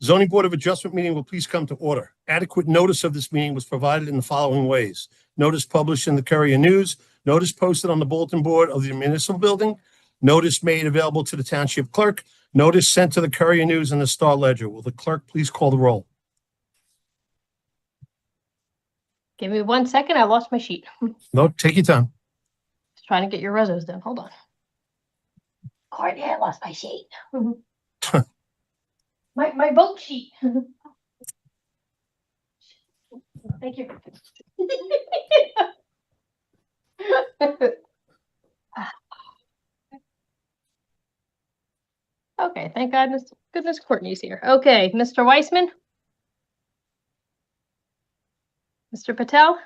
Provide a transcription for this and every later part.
Zoning Board of Adjustment meeting will please come to order. Adequate notice of this meeting was provided in the following ways. Notice published in the Courier News, notice posted on the bulletin board of the municipal building, notice made available to the township clerk, notice sent to the Courier News and the Star Ledger. Will the clerk please call the roll? Give me 1 second. I lost my sheet. No, take your time. Just trying to get your resos done. Hold on. Courtney, I lost my sheet. my vote sheet. Thank you. Okay, thank goodness Courtney's here. Okay, Mr. Weissman? Mr. Patel?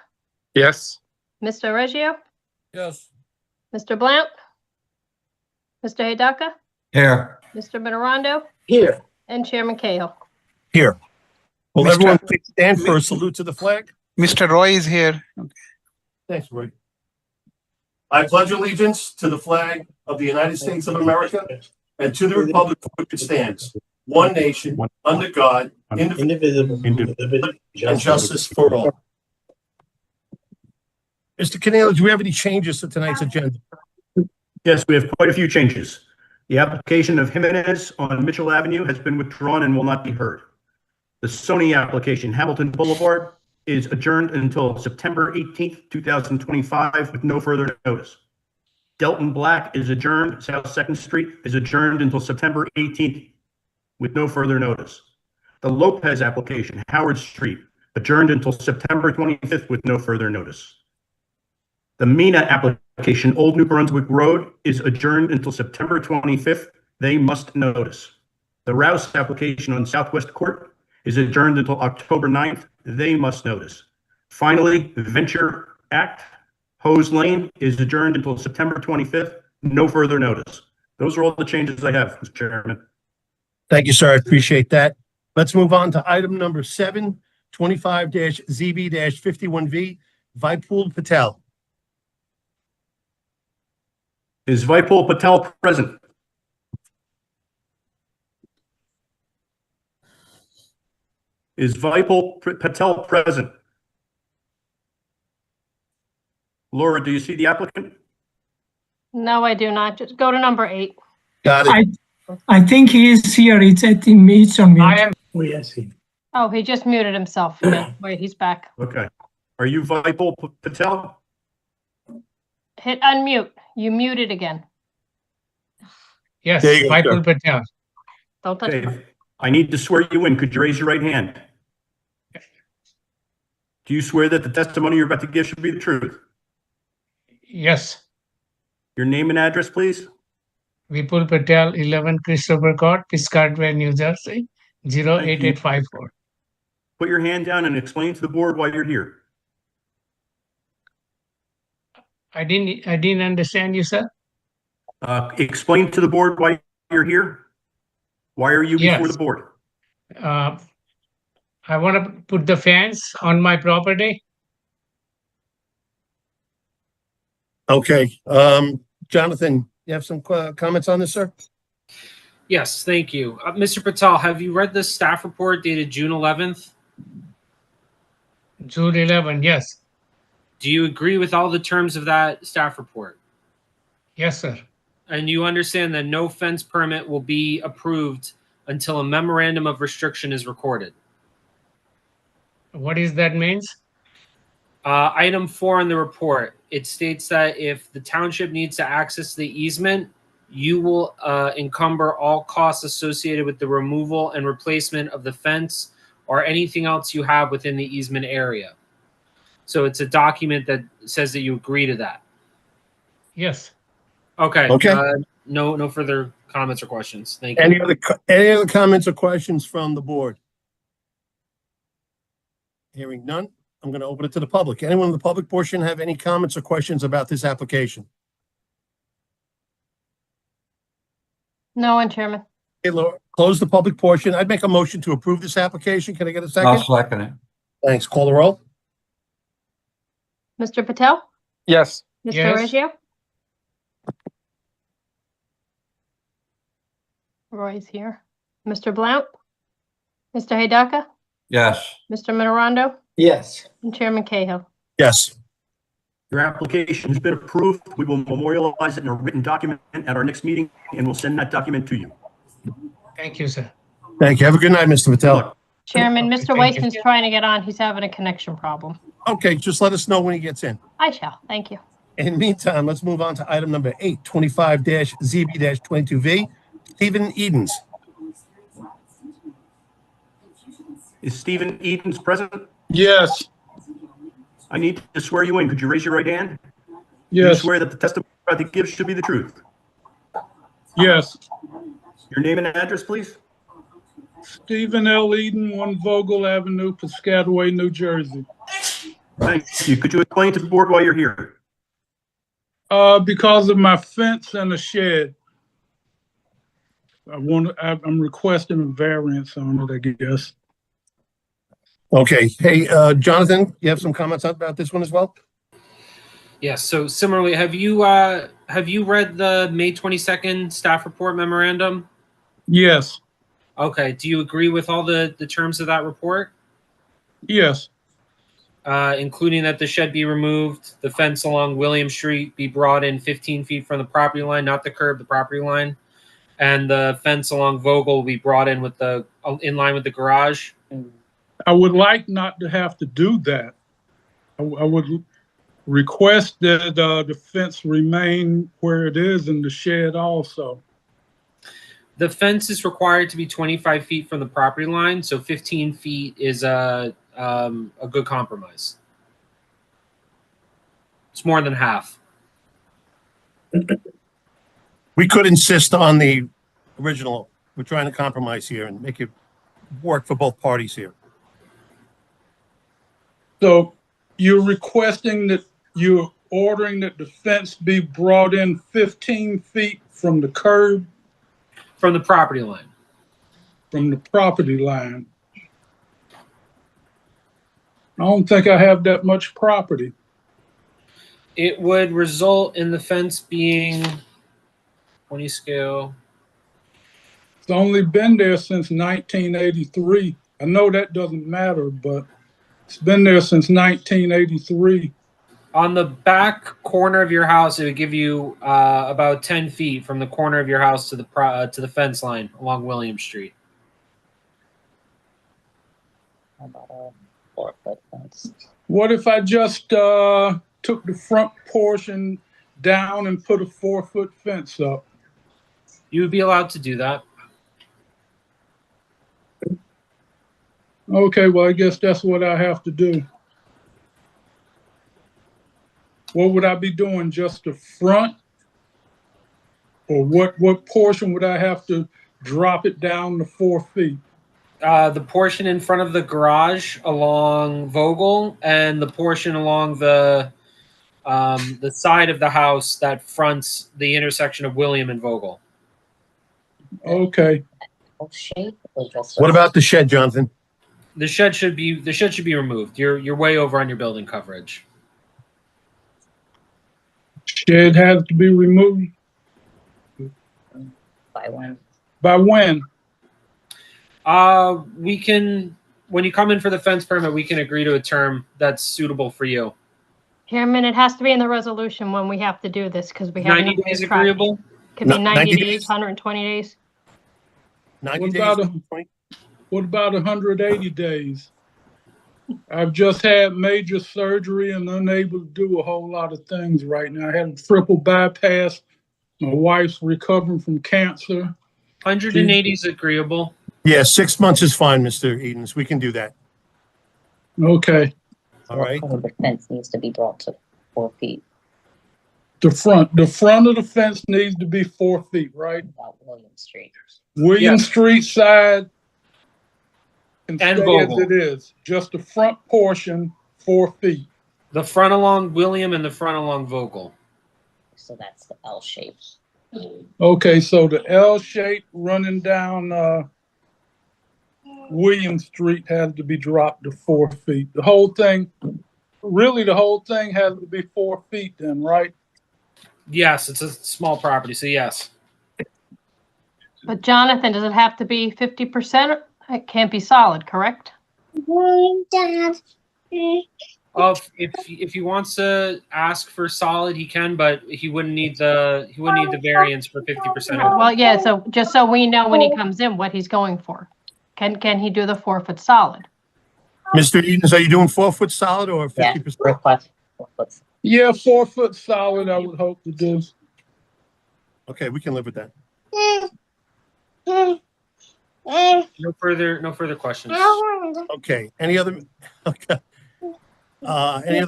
Yes. Mr. Reggio? Yes. Mr. Blount? Mr. Hidaka? Here. Mr. Minorando? Here. And Chairman Cahill. Here. Will Mr. everyone please stand for a salute to the flag? Mr. Roy is here. Thanks, Roy. I pledge allegiance to the flag of the United States of America and to the republic for which it stands, one nation, under God, indivisible, and justice for all. Mr. Canelo, do we have any changes to tonight's agenda? Yes, we have quite a few changes. The application of Jimenez on Mitchell Avenue has been withdrawn and will not be heard. The Sony application, Hamilton Boulevard, is adjourned until September 18th, 2025 with no further notice. Delton Black is adjourned. South 2nd Street is adjourned until September 18th with no further notice. The Lopez application, Howard Street, adjourned until September 25th with no further notice. The Mina application, Old New Brunswick Road, is adjourned until September 25th. They must notice. The Rouse application on Southwest Court is adjourned until October 9th. They must notice. Finally, the Venture Act, Hose Lane, is adjourned until September 25th. No further notice. Those are all the changes I have, Mr. Chairman. Thank you, sir. I appreciate that. Let's move on to item number 7, 25-ZB-51V, Vipul Patel. Is Vipul Patel present? Is Vipul Patel present? Laura, do you see the applicant? No, I do not. Just go to number 8. Got it. I think he is here. It's at it's on mute. I am. Oh, yes, he. Oh, he just muted himself. Okay, wait, he's back. Okay. Are you Vipul Patel? Hit unmute. You muted again. Yes, There you go, Vipul sir. Patel. Don't touch Okay. him. I need to swear you in. Could you raise your right hand? Do you swear that the testimony you're about to give should be the truth? Yes, Your name and address, please? Vipul Patel, 11 Christopher Court, Piscataway, New Jersey, 08854. Put your hand down and explain to the board why you're here. I didn't understand you, sir. Explain to the board why you're here. Why are you before Yes. the board? I want to put the fence on my property. Okay. Jonathan, you have some comments on this, sir? Yes, thank you. Mr. Patel, have you read the staff report dated June 11th? June 11, yes. Do you agree with all the terms of that staff report? Yes, sir. And you understand that no fence permit will be approved until a memorandum of restriction is recorded? What is that means? Item 4 in the report, it states that if the township needs to access the easement, you will encumber all costs associated with the removal and replacement of the fence or anything else you have within the easement area. So it's a document that says that you agree to that. Yes. Okay. Okay. No further comments or questions. Thank you. Any other comments or questions from the board? Hearing none, I'm going to open it to the public. Anyone in the public portion have any comments or questions about this application? No one, Chairman. Okay, Laura, close the public portion. I'd make a motion to approve this application. Can I get a second? I'll second it. Thanks. Call the roll. Mr. Patel? Yes. Mr. Yes. Reggio? Roy's here. Mr. Blount? Mr. Hidaka, Yes. Mr. Mitterondo, Yes. and Chairman Cahill. Yes. Your application has been approved. We will memorialize it in a written document at our next meeting, and we'll send that document to you. Thank you, sir. Thank you. Have a good night, Mr. Good Patel. luck. Chairman, Okay, Mr. thank you. Weissman's trying to get on. He's having a connection problem. Okay, just let us know when he gets in. I shall. Thank you. In the meantime, let's move on to item number 8, 25-ZB-22V. Stephen Edens. Is Stephen Edens present? Yes, I need to swear you in. Could you raise your right hand? Do you yes, swear that the testimony you're about to give should be the truth? yes. Your name and address, please? Stephen L. Eden, 1 Vogel Avenue, Piscataway, New Jersey. Thank you. Could you explain to the board why you're here? Because of my fence and a shed. I'm requesting a variance on it, I guess. Okay. Hey, Jonathan, you have some comments about this one as well? Yes. So similarly, have you read the May 22nd staff report memorandum? Yes, Okay. Do you agree with all the terms of that report? yes, Including that the shed be removed, the fence along William Street be brought in 15 feet from the property line, not the curb, the property line, and the fence along Vogel will be brought in with in line with the garage. I would like not to have to do that. I would request that the fence remain where it is in the shed also. The fence is required to be 25 feet from the property line, so 15 feet is a good compromise. It's more than half. We could insist on the original. We're trying to compromise here and make it work for both parties here. So you're requesting that you're ordering that the fence be brought in 15 feet from the curb, From the property line. from the property line. I don't think I have that much property. It would result in the fence being 20 scale. It's only been there since 1983. I know that doesn't matter, but it's been there since 1983. On the back corner of your house, it would give you about 10 feet from the corner of your house to the fence line along William Street. What if I just took the front portion down and put a 4-foot fence up? You would be allowed to do that. Okay, well, I guess that's what I have to do. What would I be doing? Just the front? Or what portion would I have to drop it down to 4 feet? The portion in front of the garage along Vogel and the portion along the side of the house that fronts the intersection of William and Vogel. Okay, What about the shed, Jonathan? The shed should be removed. You're way over on your building coverage. shed has to be removed. By when? By when? We can, when you come in for the fence permit, we can agree to a term that's suitable for you. Chairman, it has to be in the resolution when we have to do this because we have. 90 days agreeable? Could be 90 90 days, days? 120 days. 90 What days? about What about 180 days? I've just had major surgery and unable to do a whole lot of things right now. I had a triple bypass. My wife's recovering from cancer. 180 is agreeable. Yeah, 6 months is fine, Mr. Edens. We can do that. Okay, All right. The fence needs to be brought to 4 feet the front of the fence needs to be 4 feet, right? about William Street. William Yes. Street side can And stay Vogel. as it is. Just the front portion, 4 feet. The front along William and the front along Vogel. So that's the L shape. Okay, so the L shape running down William Street has to be dropped to 4 feet. The whole thing has to be 4 feet then, right? Yes, it's a small property, so yes. But Jonathan, does it have to be 50%? It can't be solid, correct? If he wants to ask for solid, he can, but he wouldn't need the variance for 50% of. Well, yeah, so just so we know when he comes in what he's going for. Can he do the 4-foot solid? Mr. Edens, are you doing 4-foot solid or Yeah, 50%? request. Request. Yeah, 4-foot solid, I would hope to do. Okay, we can live with that. No further questions. Okay, any other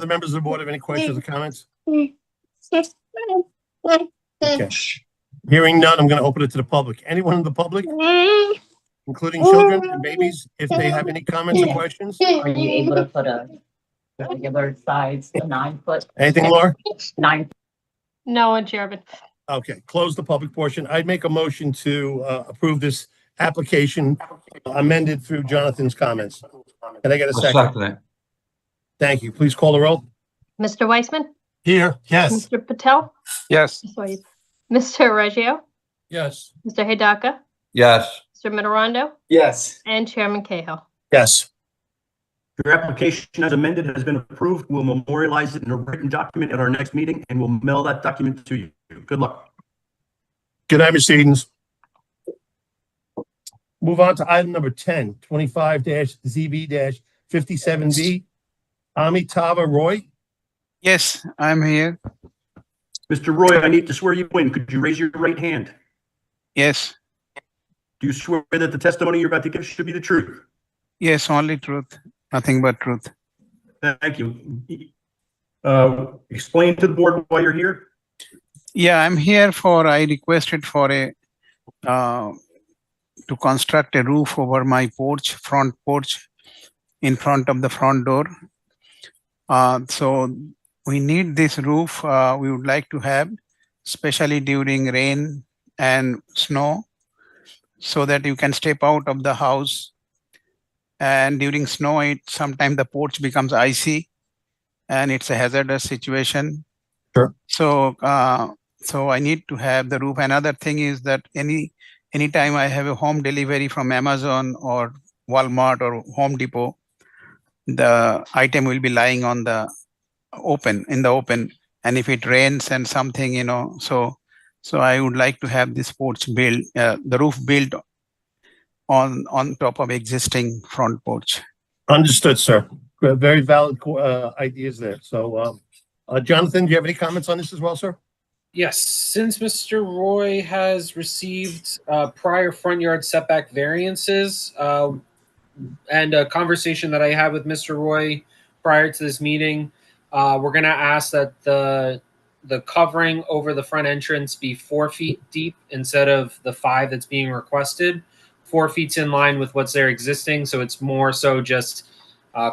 members of the board have any questions or comments? Okay. Hearing none, I'm going to open it to the public. Anyone in the public, including children and babies, if they have any comments or questions? Are you able to put a regular size 9-foot? Anything, Laura? 9. No, Chairman. Okay, close the public portion. I'd make a motion to approve this application amended through Jonathan's comments. Can I get a I'll second? second it. Thank you. Please call the roll. Mr. Weissman? Here, yes. Mr. Patel? Yes. Sorry. Mr. Reggio? Yes. Mr. Hidaka? Yes. Mr. Mitterondo? Yes. And Chairman Cahill. Yes. Your application as amended has been approved. We'll memorialize it in a written document at our next meeting, and we'll mail that document to you. Good luck. Good night, Mr. Edens. Move on to item number 10, 25-ZB-57B. Amitava Roy. Yes, I'm here. Mr. Roy, I need to swear you in. Could you raise your right hand? Yes, Do you swear that the testimony you're about to give should be the truth? yes, only truth, nothing but truth. Thank you. Explain to the board why you're here. Yeah, I'm here I requested for to construct a roof over my porch, front porch, in front of the front door. So we need this roof. We would like to have, especially during rain and snow, so that you can step out of the house. And during snow, sometimes the porch becomes icy, and it's a hazardous situation. Sure. So, so I need to have the roof. Another thing is that anytime I have a home delivery from Amazon or Walmart or Home Depot, the item will be lying on the open, and if it rains and something, so I would like to have this porch built, the roof built on top of existing front porch. Understood, sir. Very valid ideas there. So, Jonathan, do you have any comments on this as well, sir? Yes, since Mr. Roy has received prior front yard setback variances, and a conversation that I had with Mr. Roy prior to this meeting, we're going to ask that the covering over the front entrance be 4 feet deep instead of the 5 that's being requested. 4 feet's in line with what's there existing, so it's more so just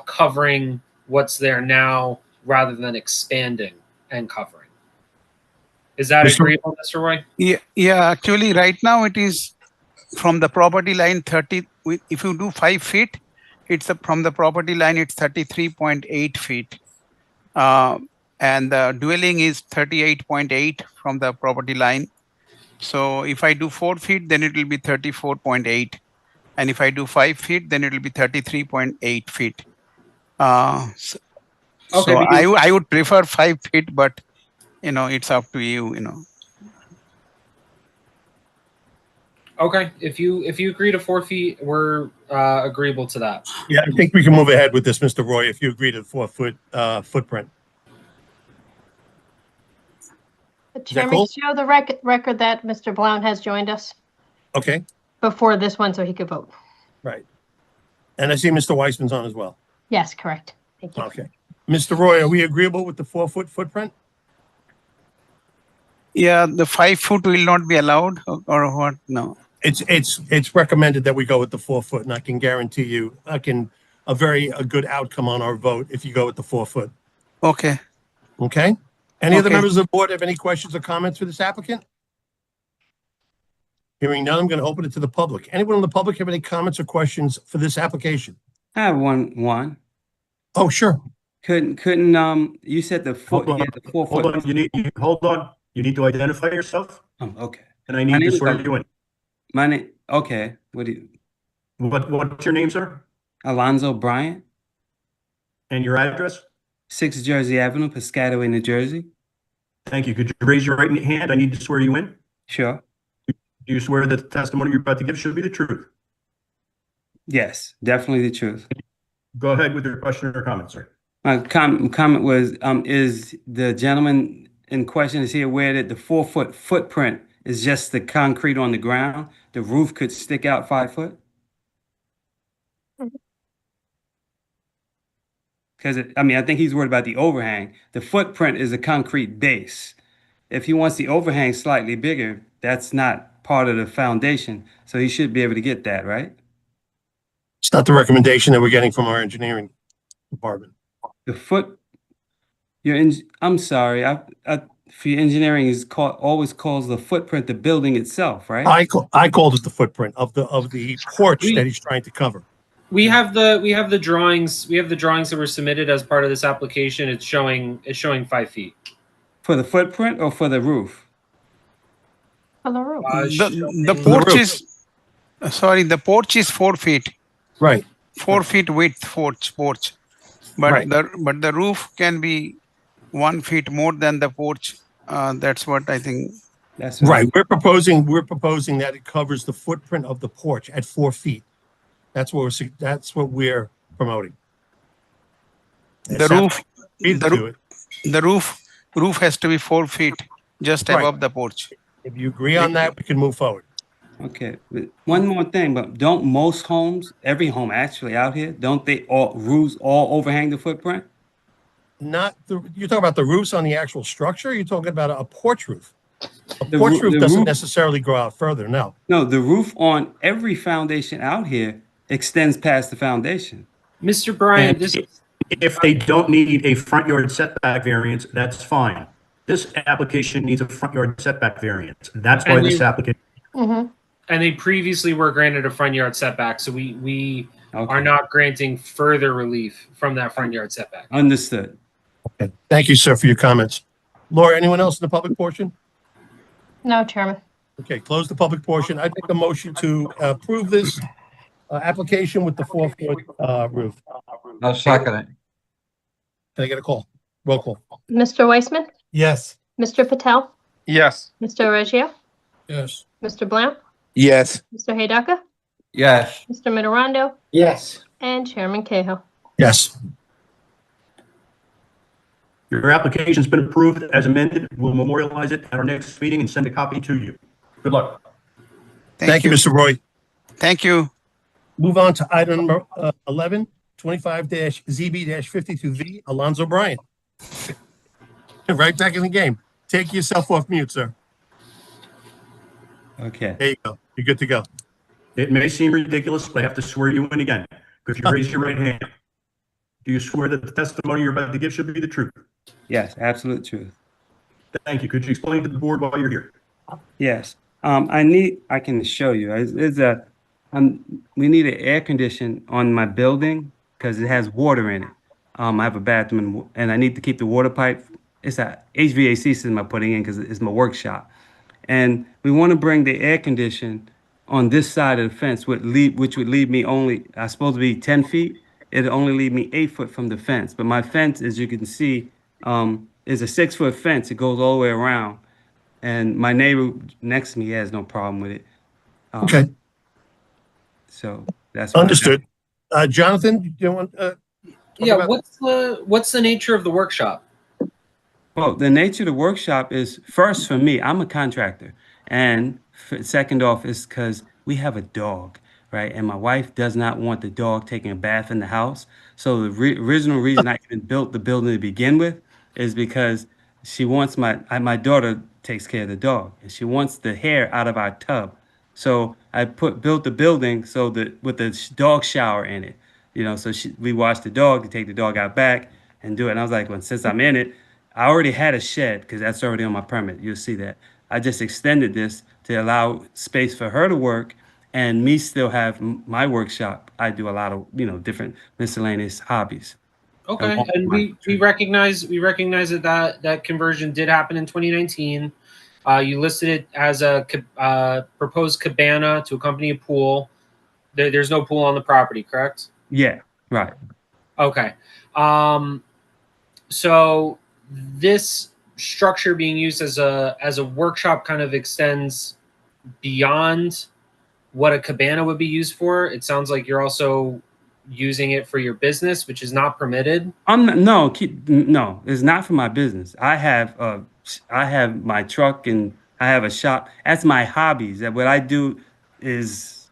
covering what's there now rather than expanding and covering. Is that agreeable, Mr. Roy? Yeah, actually right now it is from the property line 30. If you do 5 feet, it's from the property line, it's 33.8 feet. And the dwelling is 38.8 from the property line. So if I do 4 feet, then it will be 34.8. And if I do 5 feet, then it will be 33.8 feet. So I would prefer 5 feet, but it's up to you, Okay, if you agree to 4 feet, we're agreeable to that. Yeah, I think we can move ahead with this, Mr. Roy, if you agree to the 4-foot footprint. The that Chairman, cool? show the record that Mr. Blount has joined us Okay, before this one so he could vote. right. And I see Mr. Weissman's on as well. Yes, correct. Thank you. Okay. Mr. Roy, are we agreeable with the 4-foot footprint? Yeah, the 5 foot will not be allowed or what? No. It's recommended that we go with the 4-foot, and I can guarantee you, a good outcome on our vote if you go with the 4-foot. Okay. Okay? Any other Okay. members of the board have any questions or comments for this applicant? Hearing none, I'm going to open it to the public. Anyone in the public have any comments or questions for this application? I have one. Oh, sure. Couldn't you said the Hold on. 4 Hold foot? on. Hold on. You need to identify yourself, Oh, okay. and I My need name to is swear you in. My name. Okay. What do you? What's your name, sir? Alonzo Bryant, And your address? 6 Jersey Avenue, Piscataway, New Jersey. Thank you. Could you raise your right hand? I need to swear you in. Sure. Do you swear that the testimony you're about to give should be the truth? Yes, definitely the truth. Go ahead with your question or comment, sir. My comment was, is the gentleman in question, is he aware that the 4-foot footprint is just the concrete on the ground? The roof could stick out 5 foot? Because, I think he's worried about the overhang. The footprint is a concrete base. If he wants the overhang slightly bigger, that's not part of the foundation. So he should be able to get that, right? It's not the recommendation that we're getting from our engineering department. The foot, I'm sorry, for your engineering is always calls the footprint the building itself, right? I called it the footprint of the porch that he's trying to cover. We have the drawings. We have the drawings that were submitted as part of this application. It's showing 5 feet. For the footprint or for the roof? On the roof. The porch is, sorry, the porch is 4 feet. Right. 4 feet width porch. But Right. the roof can be 1 feet more than the porch. That's what I think. That's Right. We're proposing that it covers the footprint of the porch at 4 feet. That's what we're promoting. The roof has to be 4 feet just Right. above the porch. If you agree on that, we can move forward. Okay, but one more thing, but don't most homes, every home actually out here, don't they roofs all overhang the footprint? You're talking about the roofs on the actual structure? Or you're talking about a porch roof? A The porch roo- roof the doesn't roof- necessarily go out further, no. No, the roof on every foundation out here extends past the foundation. Mr. Bryant, And if they don't need a front yard setback variance, that's fine. This application needs a front yard setback variance. That's why And this they- application. Mm-hmm. and they previously were granted a front yard setback, so we Okay. are not granting further relief from that front yard setback. Understood. Okay. Thank you, sir, for your comments. Laura, anyone else in the public portion? No, Chairman. Okay, close the public portion. I make a motion to approve this application with the 4-foot roof. I'll second it. Can I get a call? Roll call. Mr. Weissman, Yes. Mr. Patel, Yes. Mr. Reggio, Yes. Mr. Blount, Yes. Mr. Haydaka, Yes. Mr. Mitterondo, Yes. and Chairman Cahill. Yes. Your application's been approved as amended. We'll memorialize it at our next meeting and send a copy to you. Good luck. Thank you, Mr. Roy. Thank you. Move on to item number 11, 25-ZB-52V, Alonzo Bryant. Right back in the game. Take yourself off mute, sir. Okay. There you go. You're good to go. It may seem ridiculous, but I have to swear you in again. Could you raise your right hand? Do you swear that the testimony you're about to give should be the truth? Yes, absolute truth. Thank you. Could you explain to the board why you're here? Yes. I can show you. We need an air condition on my building because it has water in it. I have a bathroom and I need to keep the water pipe. It's a HVAC system I'm putting in because it's my workshop. And we want to bring the air condition on this side of the fence, which would leave me only, I'm supposed to be 10 feet. It'll only leave me 8 foot from the fence. But my fence, as you can see, is a 6-foot fence. It goes all the way around. And my neighbor next to me has no problem with it. Okay. So that's what Understood. Jonathan, do you want Yeah, what's the nature of the workshop? Well, the nature of the workshop is, first for me, I'm a contractor. And second off is because we have a dog, right? And my wife does not want the dog taking a bath in the house. So the original reason I even built the building to begin with is because she wants my daughter takes care of the dog, and she wants the hair out of our tub. So I built the building so that with the dog shower in it, so we wash the dog, to take the dog out back and do it. And I was like, well, since I'm in it, I already had a shed because that's already on my permit. You'll see that. I just extended this to allow space for her to work and me still have my workshop. I do a lot of, different miscellaneous hobbies. Okay, and we recognize that conversion did happen in 2019. You listed it as a proposed cabana to accompany a pool. There's no pool on the property, correct? Yeah, right. Okay. So this structure being used as a workshop kind of extends beyond what a cabana would be used for. It sounds like you're also using it for your business, which is not permitted. No, it's not for my business. I have my truck and I have a shop. That's my hobbies. That what I do is,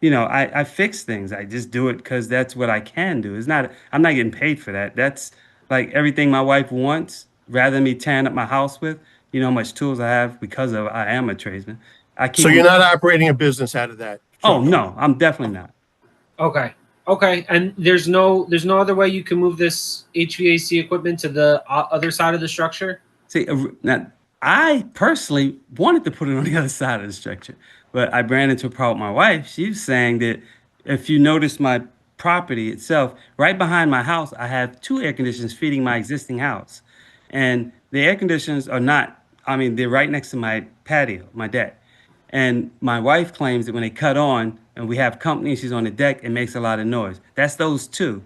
I fix things. I just do it because that's what I can do. I'm not getting paid for that. That's like everything my wife wants, rather than me tearing up my house with. You know how much tools I have because I am a tradesman. So you're not operating a business out of that? Oh, no, I'm definitely not. Okay. Okay. And there's no other way you can move this HVAC equipment to the other side of the structure? See, now, I personally wanted to put it on the other side of the structure, but I ran into a problem with my wife. She was saying that if you notice my property itself, right behind my house, I have 2 air conditioners feeding my existing house. And the air conditioners are not, they're right next to my patio, my deck. And my wife claims that when they cut on and we have company, she's on the deck, it makes a lot of noise. That's those 2.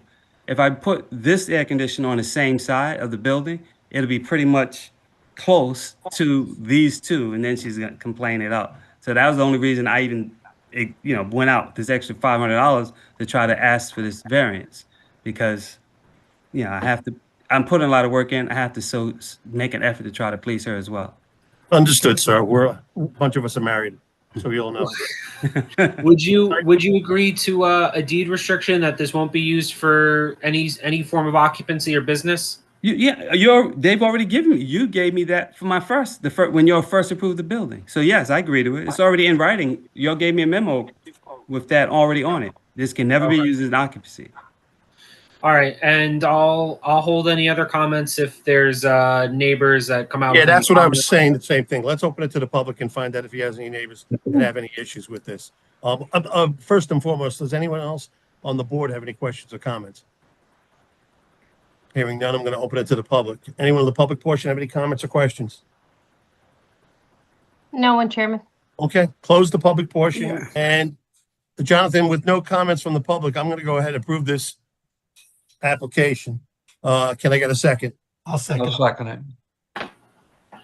If I put this air conditioner on the same side of the building, it'll be pretty much close to these 2, and then she's gonna complain it out. So that was the only reason I even, went out this extra $500 to try to ask for this variance, because, I'm putting a lot of work in. I have to make an effort to try to please her as well. Understood, sir. A bunch of us are married, so you'll know. Would you agree to a deed restriction that this won't be used for any form of occupancy or business? They've already given me. You gave me that for my when you first approved the building. So yes, I agree to it. It's already in writing. Y'all gave me a memo with that already on it. This can never be used as an occupancy. All right, and I'll hold any other comments if there's neighbors that come out. Yeah, that's what I was saying, the same thing. Let's open it to the public and find out if he has any neighbors that have any issues with this. First and foremost, does anyone else on the board have any questions or comments? Hearing none, I'm going to open it to the public. Anyone in the public portion have any comments or questions? No one, Chairman. Okay, close the public portion. And Jonathan, with no comments from the public, I'm going to go ahead and approve this application. Can I get a second? I'll second it.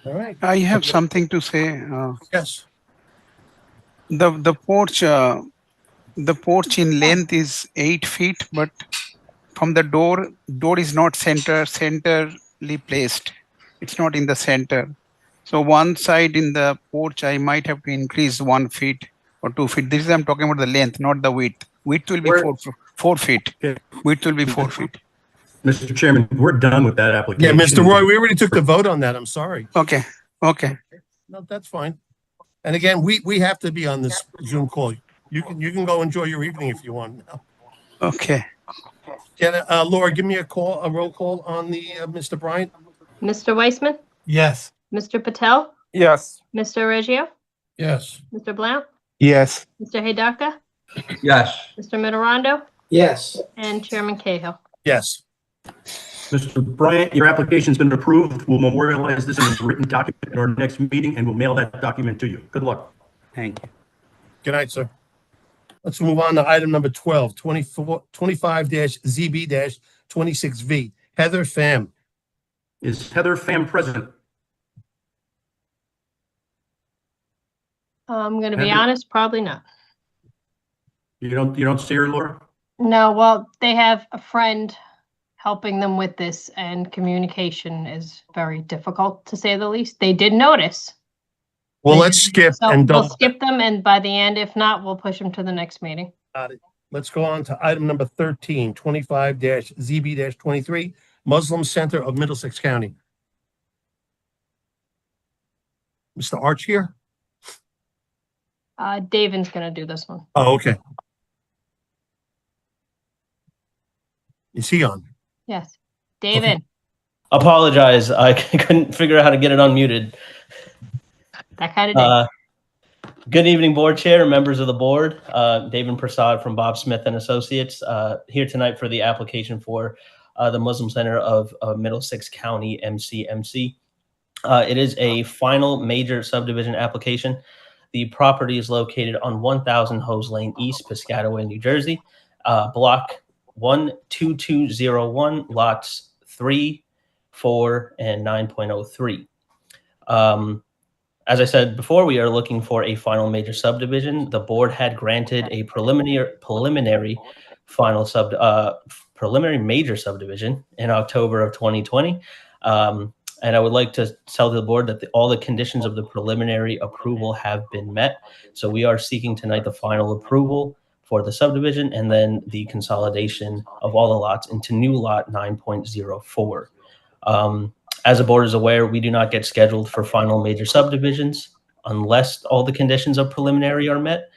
All right. I have something to say. Yes. The porch in length is 8 feet, but from the door is not centrally placed. It's not in the center. So one side in the porch, I might have to increase 1 feet or 2 feet. This is, I'm talking about the length, not the width. Width will be 4 feet. Width will be 4 feet. Mr. Chairman, we're done with that application. Yeah, Mr. Roy, we already took the vote on that. I'm sorry. Okay. No, that's fine. And again, we have to be on this Zoom call. You can go enjoy your evening if you want. Okay. Laura, give me a roll call on the Mr. Bryant. Mr. Weissman? Yes. Mr. Patel? Yes. Mr. Reggio? Yes. Mr. Blount? Yes. Mr. Hidaka? Yes. Mr. Mitterondo? Yes. And Chairman Cahill. Yes. Mr. Bryant, your application's been approved. We'll memorialize this in a written document at our next meeting, and we'll mail that document to you. Good luck. Thank you. Good night, sir. Let's move on to item number 12, 25-ZB-26V. Heather Pham. Is Heather Pham present? I'm going to be Heather? honest, probably not. You don't see her, Laura? No, well, they have a friend helping them with this, and communication is very difficult, to say the least. They did notice. Well, let's skip So and we'll double. skip them, and by the end, if not, we'll push them to the next meeting. Got it. Let's go on to item number 13, 25-ZB-23, Muslim Center of Middlesex County. Mr. Arch here? Davin's going to do this one. Oh, okay. Is he on? Yes. David, Apologize. I couldn't figure out how to get it unmuted. that kind of day. Good evening, board chair, members of the board. David Prasad from Bob Smith and Associates, here tonight for the application for the Muslim Center of Middlesex County, MCMC. It is a final major subdivision application. The property is located on 1000 Hose Lane East, Piscataway, New Jersey, block 12201, lots 3, 4, and 9.03. As I said before, we are looking for a final major subdivision. The board had granted a preliminary major subdivision in October of 2020. And I would like to tell the board that all the conditions of the preliminary approval have been met. So we are seeking tonight the final approval for the subdivision and then the consolidation of all the lots into new lot 9.04. As the board is aware, we do not get scheduled for final major subdivisions unless all the conditions of preliminary are met.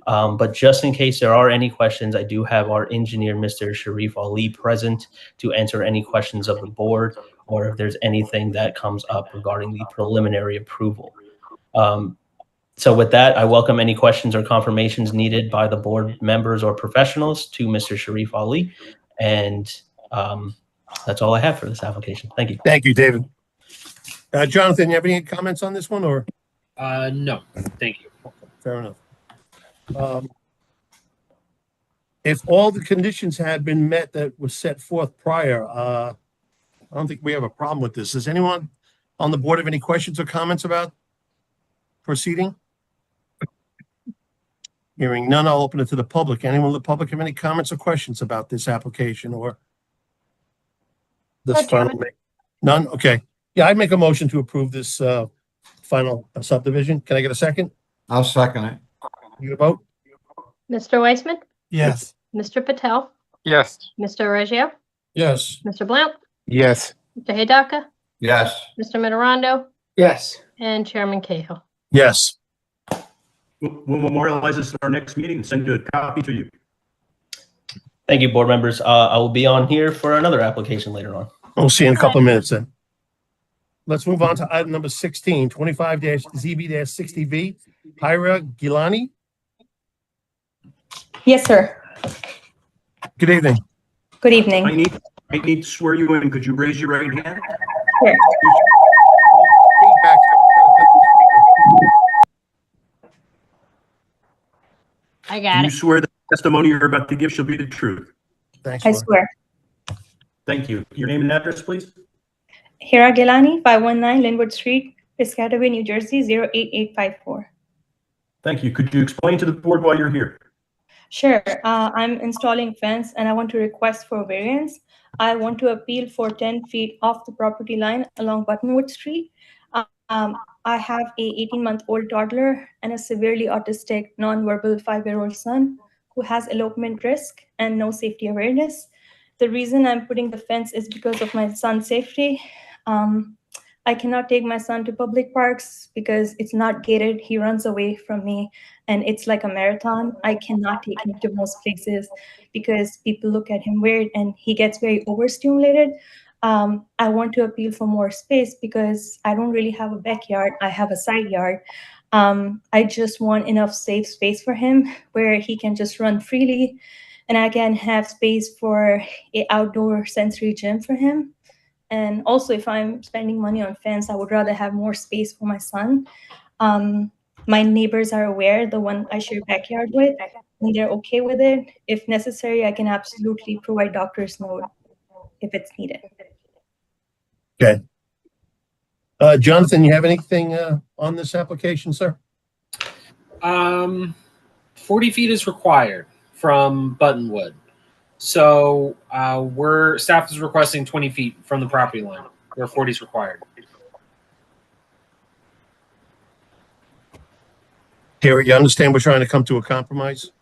But just in case there are any questions, I do have our engineer, Mr. Sharif Ali, present to answer any questions of the board or if there's anything that comes up regarding the preliminary approval. So with that, I welcome any questions or confirmations needed by the board members or professionals to Mr. Sharif Ali. And that's all I have for this application. Thank you. Thank you, David. Jonathan, you have any comments on this one, or? No, thank you. Fair enough. If all the conditions had been met that was set forth prior, I don't think we have a problem with this. Does anyone on the board have any questions or comments about proceeding? Hearing none, I'll open it to the public. Anyone in the public have any comments or questions about this application or this final? None? Okay. Yeah, I'd make a motion to approve this final subdivision. Can I get a second? I'll second it. You vote? Mr. Weissman, Yes. Mr. Patel, Yes. Mr. Reggio, Yes. Mr. Blount, Yes. Mr. Hidaka, Yes. Mr. Mitterondo, Yes. and Chairman Cahill. Yes. We'll memorialize this at our next meeting and send you a copy to you. Thank you, board members. I will be on here for another application later on. We'll see you in a couple of minutes then. Let's move on to item number 16, 25-ZB-60V. Hira Gilani. Yes, sir. Good evening. Good evening. I need to swear you in. Could you raise your right hand? Sure. I Do got you it. swear the testimony you're about to give shall be the truth? Thanks. I swear. Thank you. Your name and address, please? Hira Gilani, 519 Linwood Street, Piscataway, New Jersey, 08854. Thank you. Could you explain to the board why you're here? Sure. I'm installing fence and I want to request for variance. I want to appeal for 10 feet off the property line along Buttonwood Street. I have a 18-month-old toddler and a severely autistic, nonverbal 5-year-old son who has elopement risk and no safety awareness. The reason I'm putting the fence is because of my son's safety. I cannot take my son to public parks because it's not gated. He runs away from me and it's like a marathon. I cannot take him to most places because people look at him weird and he gets very overstimulated. I want to appeal for more space because I don't really have a backyard. I have a side yard. I just want enough safe space for him where he can just run freely and I can have space for an outdoor sensory gym for him. And also, if I'm spending money on fence, I would rather have more space for my son. My neighbors are aware, the one I share backyard with, and they're okay with it. If necessary, I can absolutely provide doctor's note if it's needed. Okay. Jonathan, you have anything on this application, sir? 40 feet is required from Buttonwood. So staff is requesting 20 feet from the property line where 40 is required. Here, you understand we're trying to come to a compromise?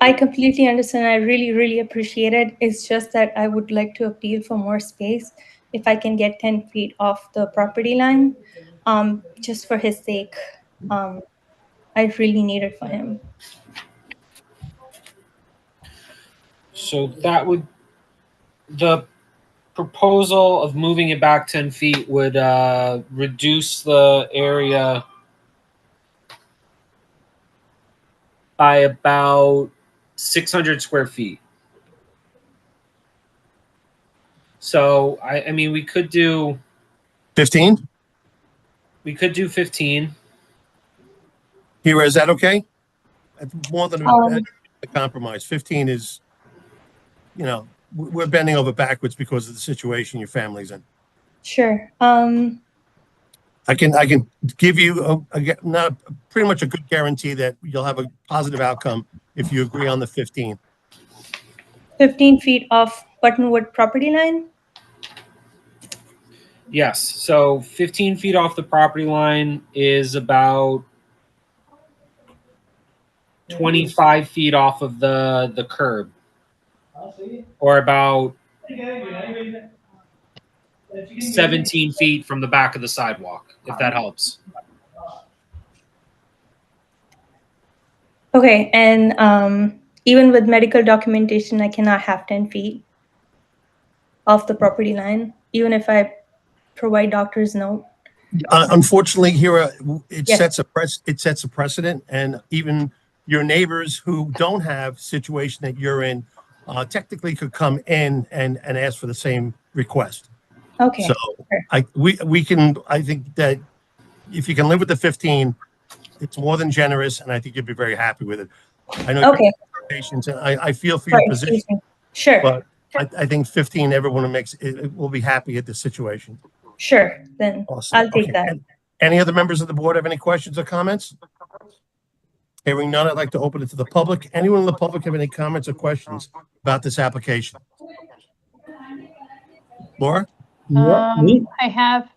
I completely understand. I really, really appreciate it. It's just that I would like to appeal for more space. If I can get 10 feet off the property line, just for his sake, I really need it for him. So that would, the proposal of moving it back 10 feet would reduce the area by about 600 square feet. So, I mean, we could do 15? We could do 15. Hira, is that okay? That's more than Um, a compromise. 15 is, you know, we're bending over backwards because of the situation your family's in. Sure. I can give you not pretty much a good guarantee that you'll have a positive outcome if you agree on the 15. 15 feet off Buttonwood property line? Yes. So 15 feet off the property line is about 25 feet off of the curb, or about 17 feet from the back of the sidewalk, if that helps. Okay, and even with medical documentation, I cannot have 10 feet off the property line, even if I provide doctor's note. Unfortunately, Hira, it Yes. sets a precedent, and even your neighbors who don't have situation that you're in technically could come in and ask for the same request. Okay. So sure. I think that if you can live with the 15, it's more than generous, and I think you'd be very happy with it. I know Okay. you're patient, and I feel for your Right, position, excuse me. Sure. but I think 15, everyone will be happy at this situation. Sure, then Awesome. I'll take Okay. that. Any other members of the board have any questions or comments? Hearing none, I'd like to open it to the public. Anyone in the public have any comments or questions about this application? Laura? I have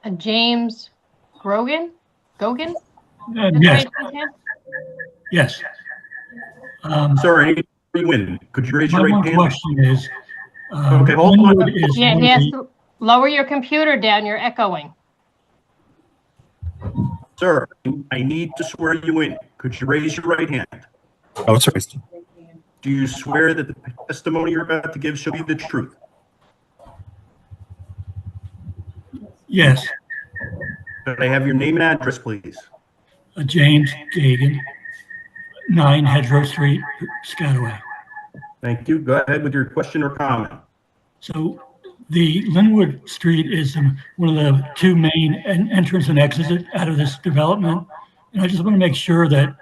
a James Gogan? Is that Yes, right, Ken? yes. Sir, I need you in. Could you raise My your right one hand? question is, Okay, hold on. Linwood is Yeah, one he of has the- to lower your computer down. You're echoing. Sir, I need to swear you in. Could you raise your right hand? Oh, it's right. Do you swear that the testimony you're about to give shall be the truth? Yes, Could I have your name and address, please? James Gagan, 9 Hedgerow Street, Piscataway. Thank you. Go ahead with your question or comment. So the Linwood Street is one of the two main entrance and exits out of this development. And I just want to make sure that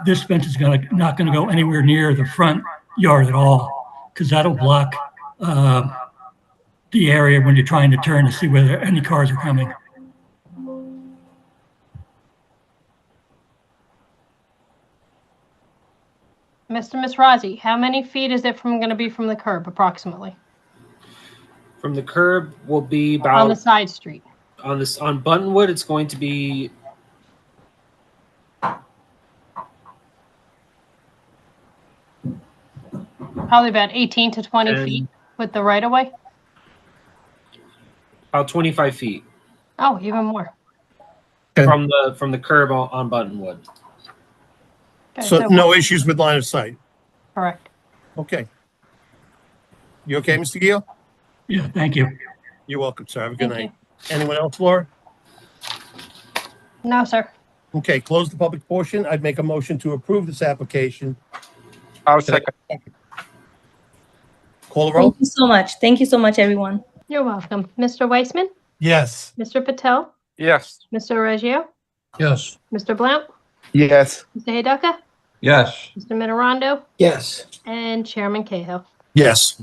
this fence is not going to go anywhere near the front yard at all, because that'll block the area when you're trying to turn to see whether any cars are coming. Mr. Misrazi, how many feet is it going to be from the curb approximately? From the curb will be On about the side street? on Buttonwood, it's going to be Probably about 18 to 20 And- feet with the right of way? about 25 feet Oh, even more. Okay. from the curb on Buttonwood. Okay, So no issues with line of sight. Correct. Okay. You okay, Mr. Gill? Yeah, thank you. You're welcome, sir. Have a good Thank night. Anyone else, Laura? No, sir. Okay, close the public portion. I'd make a motion to approve this application. I'll second. Call the roll? Thank you so much. Thank you so much, everyone. You're welcome. Mr. Weissman? Yes. Mr. Patel? Yes. Mr. Reggio? Yes. Mr. Blount? Yes. Mr. Hidaka? Yes. Mr. Minorando? Yes. And Chairman Cahill. Yes.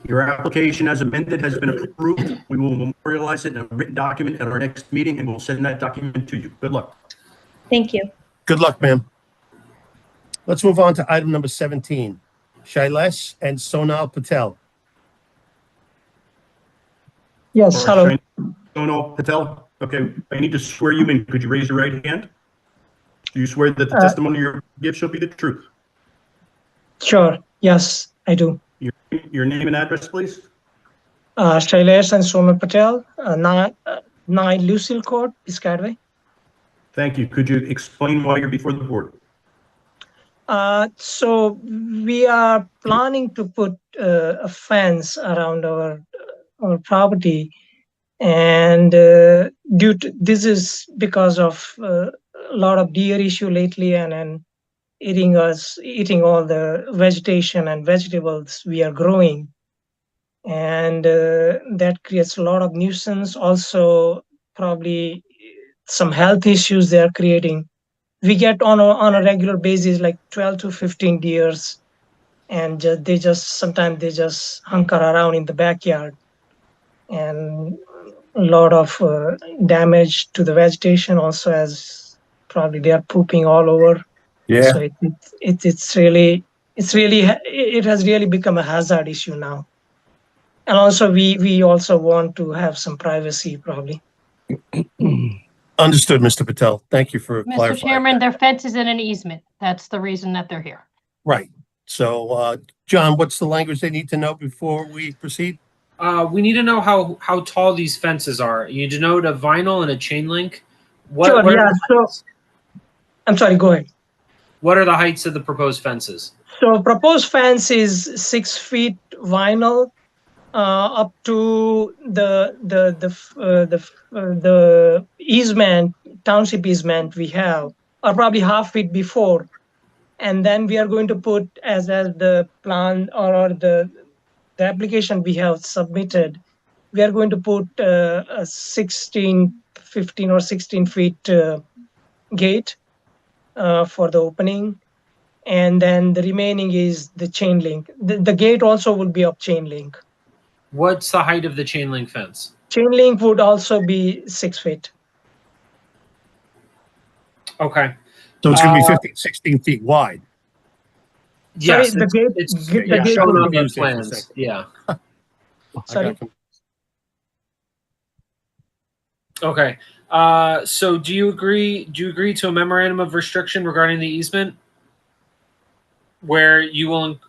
Your application as amended has been approved. We will memorialize it in a written document at our next meeting, and we'll send that document to you. Good luck. Thank you. Good luck, ma'am. Let's move on to item number 17. Shailesh and Sonal Patel. Yes, hello. Sonal Patel. Okay, I need to swear you in. Could you raise your right hand? Do you swear that the Uh, testimony you give shall be the truth? Sure. Yes, I do. Your name and address, please? Shailesh and Sonal Patel, 9 Lucille Court, Piscataway. Thank you. Could you explain why you're before the board? So we are planning to put a fence around our property, and this is because of a lot of deer issue lately, and eating all the vegetation and vegetables we are growing, and that creates a lot of nuisance. Also, probably some health issues they are creating. We get on a regular basis like 12 to 15 deers, and sometimes they just hunker around in the backyard, and a lot of damage to the vegetation also, as probably they are pooping all over. Yeah. So it has really become a hazard issue now. And also we also want to have some privacy probably. Understood, Mr. Patel. Thank you for Mr. clarifying. Chairman, their fence is in an easement. That's the reason that they're here. Right. So, John, what's the language they need to know before we proceed? We need to know how tall these fences are. You denote a vinyl and a chain link. Sure, yeah. So, I'm sorry, go ahead. What are the heights of the proposed fences? So proposed fence is 6 feet vinyl up to the easement, township easement we have, or probably half feet before. And then we are going to put as the plan or the application we have submitted, we are going to put a 15 or 16 feet gate for the opening. And then the remaining is the chain link. The gate also will be of chain link. What's the height of the chain link fence? Chain link would also be 6 feet. Okay. So it's going to be 15, 16 feet wide. Yes, sorry, the gate shown will on be the plans. Yeah. Sorry. Okay. So do you agree to a memorandum of restriction regarding the easement, where you will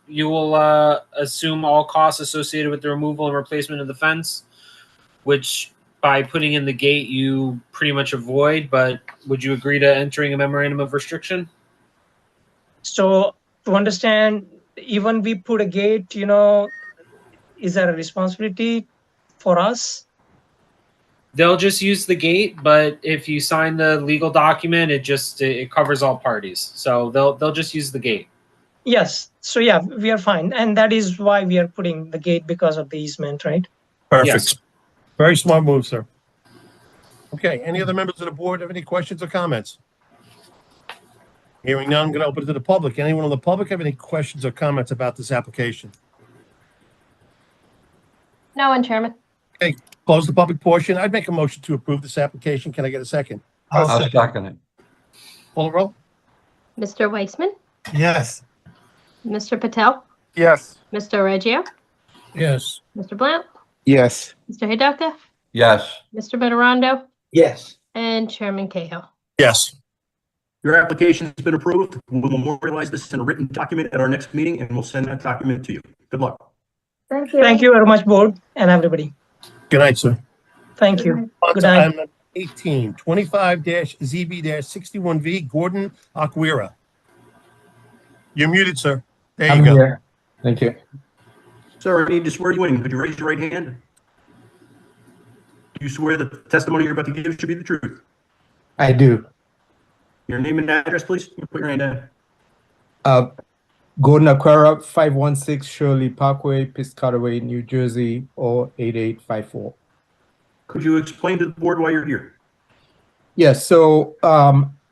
assume all costs associated with the removal and replacement of the fence, which by putting in the gate you pretty much avoid, but would you agree to entering a memorandum of restriction? So to understand, even we put a gate, is there a responsibility for us? They'll just use the gate, but if you sign the legal document, it covers all parties. So they'll just use the gate. Yes. So yeah, we are fine. And that is why we are putting the gate, because of the easement, right? Perfect. Yes. Very smart move, sir. Okay. Any other members of the board have any questions or comments? Hearing none, I'm going to open it to the public. Anyone on the public have any questions or comments about this application? No one, Chairman. Okay. Close the public portion. I'd make a motion to approve this application. Can I get a second? I'll second it. Call the roll. Mr. Weissman, Yes. Mr. Patel, Yes. Mr. Reggio, Yes. Mr. Blount, Yes. Mr. Hidaka, Yes. Mr. Mitterondo, Yes. and Chairman Cahill. Yes. Your application's been approved. We'll memorialize this in a written document at our next meeting, and we'll send that document to you. Good luck. Thank you. Thank you very much, board and everybody. Good night, sir. Thank you. On Good to night. item number 18, 25-ZB-61V, Gordon Aquira. You're muted, sir. There you I'm go. here. Thank you. Sir, I need to swear you in. Could you raise your right hand? Do you swear that the testimony you're about to give should be the truth? I do. Your name and address, please. Put your hand down. Gordon Aquara, 516 Shirley Parkway, Piscataway, New Jersey, 08854. Could you explain to the board why you're here? Yes, so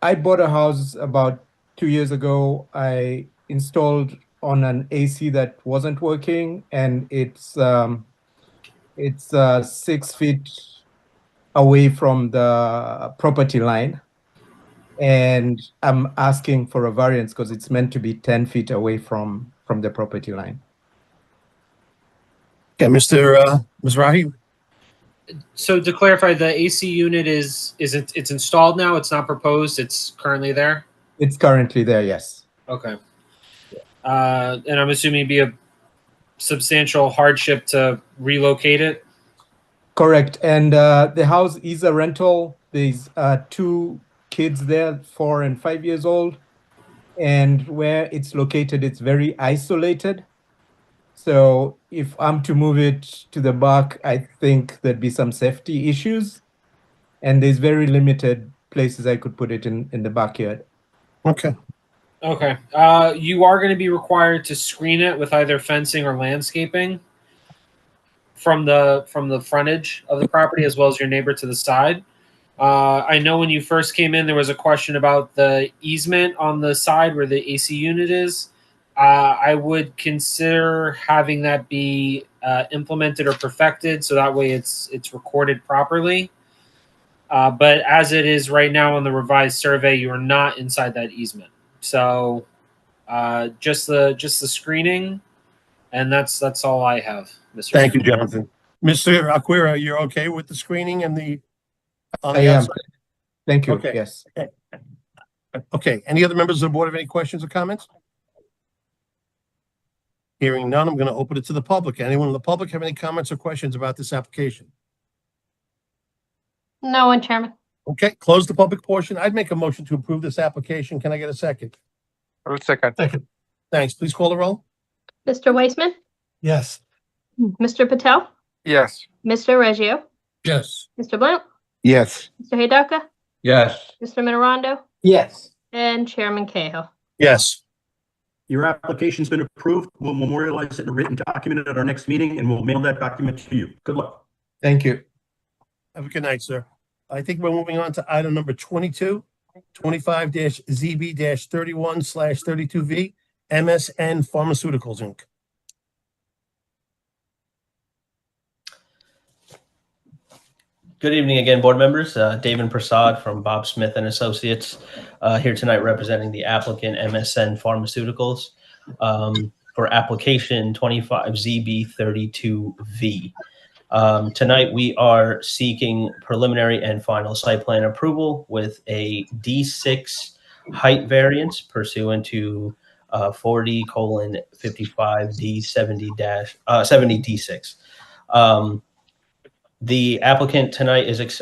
I bought a house about 2 years ago. I installed on an AC that wasn't working, and it's 6 feet away from the property line. And I'm asking for a variance because it's meant to be 10 feet away from the property line. Okay, Mr. Mizrahi. So to clarify, the AC unit it's installed now. It's not proposed. It's currently there. It's currently there, yes. Okay. And I'm assuming it'd be a substantial hardship to relocate it. Correct. And the house is a rental. There's 2 kids there, 4 and 5 years old. And where it's located, it's very isolated. So if I'm to move it to the back, I think there'd be some safety issues. And there's very limited places I could put it in the backyard. Okay. Okay. You are going to be required to screen it with either fencing or landscaping from the frontage of the property, as well as your neighbor to the side. I know when you first came in, there was a question about the easement on the side where the AC unit is. I would consider having that be implemented or perfected, so that way it's recorded properly. But as it is right now on the revised survey, you are not inside that easement. So just the screening, and that's all I have, Mr. Thank you, Chairman. Jonathan. Mr. Acquira, you're okay with the screening and the? On I the am. outside? Thank you. Okay. Yes. Okay. Any other members of the board have any questions or comments? Hearing none, I'm going to open it to the public. Anyone in the public have any comments or questions about this application? No one, Chairman. Okay, close the public portion. I'd make a motion to approve this application. Can I get a second? I will second. Thanks. Please call the roll. Mr. Weissman, Yes. Mr. Patel, Yes. Mr. Reggio, Yes. Mr. Blount, Yes. Mr. Hidaka, Yes. Mr. Mitterondo, Yes. and Chairman Cahill. Yes. Your application's been approved. We'll memorialize it in a written document at our next meeting, and we'll mail that document to you. Good luck. Thank you. Have a good night, sir. I think we're moving on to item number 22, 25-ZB-31/32V, MSN Pharmaceuticals, Inc. Good evening again, board members. David Prasad from Bob Smith and Associates here tonight representing the applicant MSN Pharmaceuticals for application 25ZB32V. Tonight we are seeking preliminary and final site plan approval with a D6 height variance pursuant to 40:55D70-70D6. The applicant tonight is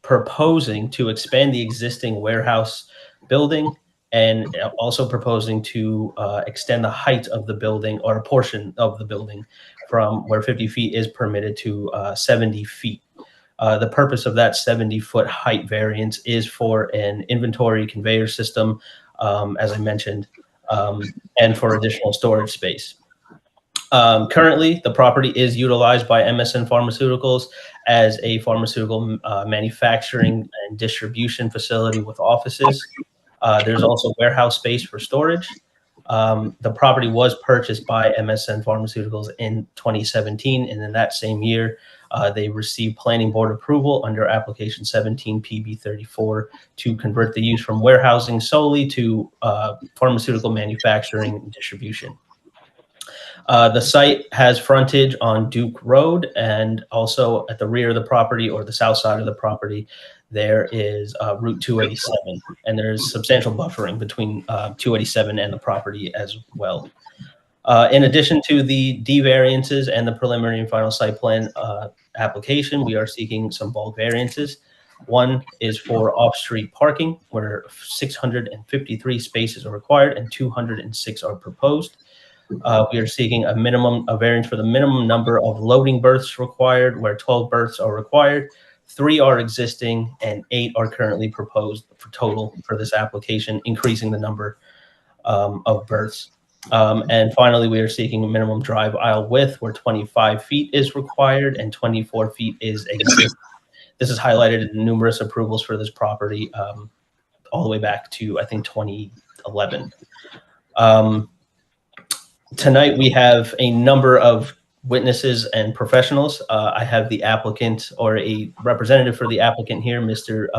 proposing to expand the existing warehouse building and also proposing to extend the height of the building or a portion of the building from where 50 feet is permitted to 70 feet. The purpose of that 70-foot height variance is for an inventory conveyor system, as I mentioned, and for additional storage space. Currently, the property is utilized by MSN Pharmaceuticals as a pharmaceutical manufacturing and distribution facility with offices. There's also warehouse space for storage. The property was purchased by MSN Pharmaceuticals in 2017, and in that same year, they received planning board approval under application 17 PB34 to convert the use from warehousing solely to pharmaceutical manufacturing and distribution. The site has frontage on Duke Road, and also at the rear of the property or the south side of the property, there is Route 287, and there's substantial buffering between 287 and the property as well. In addition to the D variances and the preliminary and final site plan application, we are seeking some bulk variances. One is for off-street parking, where 653 spaces are required and 206 are proposed. We are seeking a variance for the minimum number of loading berths required, where 12 berths are required, 3 are existing, and 8 are currently proposed for total for this application, increasing the number of berths. And finally, we are seeking a minimum drive aisle width, where 25 feet is required and 24 feet is existing. This is highlighted in numerous approvals for this property all the way back to, I think, 2011. Tonight, we have a number of witnesses and professionals. I have the applicant or a representative for the applicant here, Mr.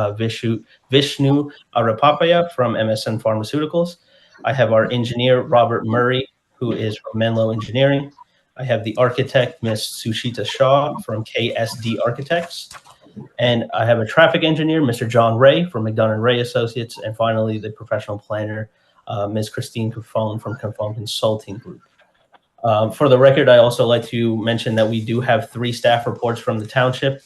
Vishnu Arapapaya from MSN Pharmaceuticals. I have our engineer, Robert Murray, who is from Menlo Engineering. I have the architect, Ms. Sushita Shah from KSD Architects. And I have a traffic engineer, Mr. John Ray from McDonough Ray Associates. And finally, the professional planner, Ms. Christine Confone from Confone Consulting Group. For the record, I also like to mention that we do have 3 staff reports from the township.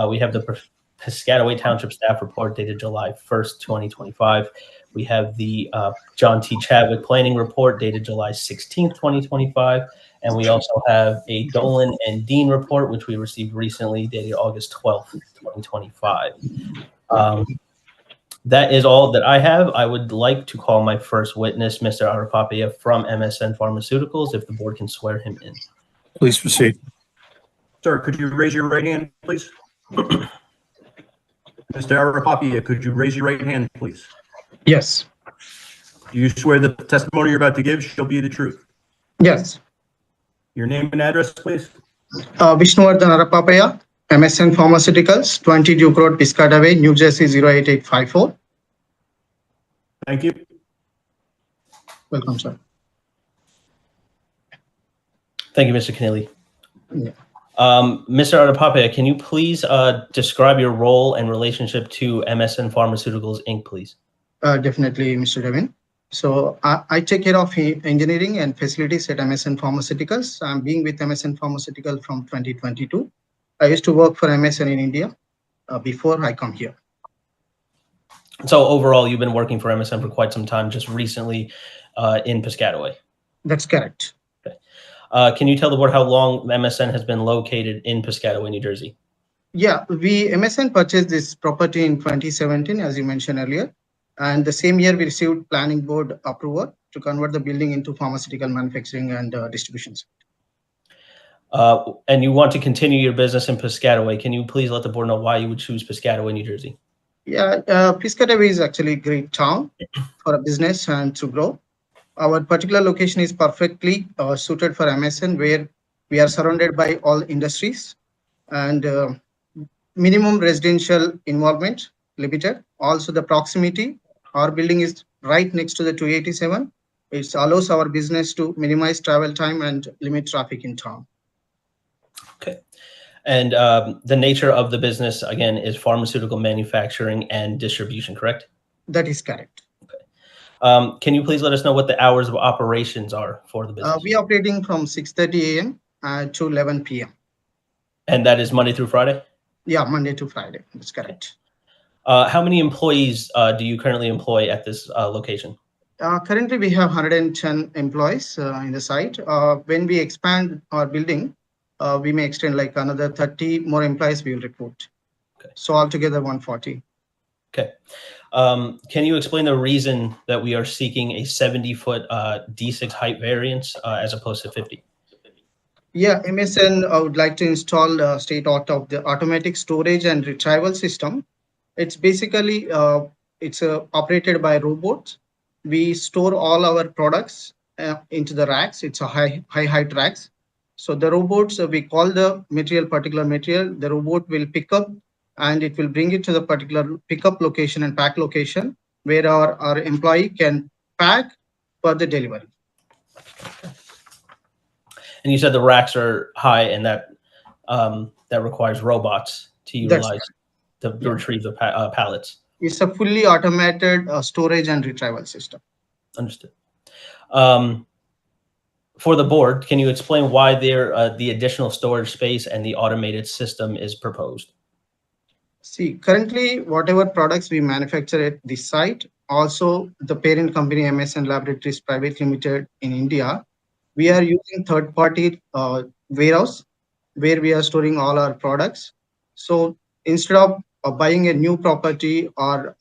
We have the Piscataway Township staff report dated July 1st, 2025. We have the John T. Chadwick planning report dated July 16th, 2025. And we also have a Dolan and Dean report, which we received recently dated August 12th, 2025. That is all that I have. I would like to call my first witness, Mr. Arapapaya from MSN Pharmaceuticals, if the board can swear him in. Please proceed. Sir, could you raise your right hand, please? Mr. Arapapia, could you raise your right hand, please? Yes. Do you swear that the testimony you're about to give shall be the truth? Yes. Your name and address, please? Vishnuvardhan Arapapaya, MSN Pharmaceuticals, 20 Duke Road, Piscataway, New Jersey 08854. Thank you. Welcome, sir. Thank you, Mr. Keneally. Yeah. Mr. Arapapaya, can you please describe your role and relationship to MSN Pharmaceuticals, Inc., please? Definitely, Mr. Devin. So I take care of engineering and facilities at MSN Pharmaceuticals. I'm being with MSN Pharmaceutical from 2022. I used to work for MSN in India before I come here. So overall, you've been working for MSN for quite some time, just recently in Piscataway. That's correct. Can you tell the board how long MSN has been located in Piscataway, New Jersey? Yeah, MSN purchased this property in 2017, as you mentioned earlier. And the same year, we received planning board approval to convert the building into pharmaceutical manufacturing and distribution. And you want to continue your business in Piscataway. Can you please let the board know why you would choose Piscataway, New Jersey? Yeah, Piscataway is actually a great town for a business and to grow. Our particular location is perfectly suited for MSN, where we are surrounded by all industries and minimum residential involvement limited. Also, the proximity, our building is right next to the 287. It allows our business to minimize travel time and limit traffic in town. Okay. And the nature of the business, again, is pharmaceutical manufacturing and distribution, correct? That is correct. Can you please let us know what the hours of operations are for the business? We are operating from 6:30 a.m. To 11 p.m. And that is Monday through Friday? Yeah, Monday to Friday. That's correct. How many employees do you currently employ at this location? Currently, we have 110 employees in the site. When we expand our building, we may extend like another 30 more employees we will recruit. Okay. So altogether 140. Okay. Can you explain the reason that we are seeking a 70-foot D6 height variance as opposed to 50? Yeah, MSN would like to install state-of-the-art the automatic storage and retrieval system. It's basically operated by robots. We store all our products into the racks. It's a high height racks. So the robots, we call the particular material. The robot will pick up and it will bring it to the particular pickup location and pack location where our employee can pack for the delivery. And you said the racks are high and that requires robots to utilize to retrieve the pallets. It's a fully automated storage and retrieval system. Understood. For the board, can you explain why the additional storage space and the automated system is proposed? See, currently, whatever products we manufacture at this site, also the parent company MSN Laboratories Private Limited in India, we are using third-party warehouse where we are storing all our products. So instead of buying a new property or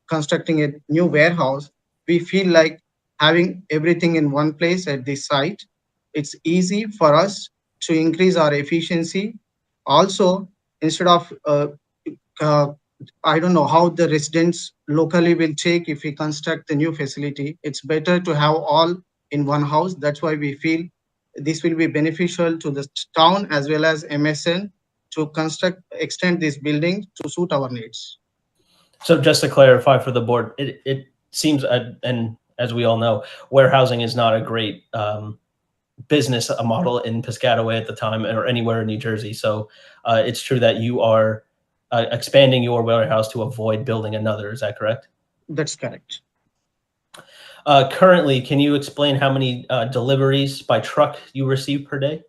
constructing a new warehouse, we feel like having everything in one place at this site. It's easy for us to increase our efficiency. Also, instead of I don't know how the residents locally will take if we construct the new facility. It's better to have all in one house. That's why we feel this will be beneficial to the town as well as MSN to extend this building to suit our needs. So just to clarify for the board, it seems, and as we all know, warehousing is not a great business model in Piscataway at the time or anywhere in New Jersey. So it's true that you are expanding your warehouse to avoid building another. Is that correct? That's correct. Currently, can you explain how many deliveries by truck you receive per day?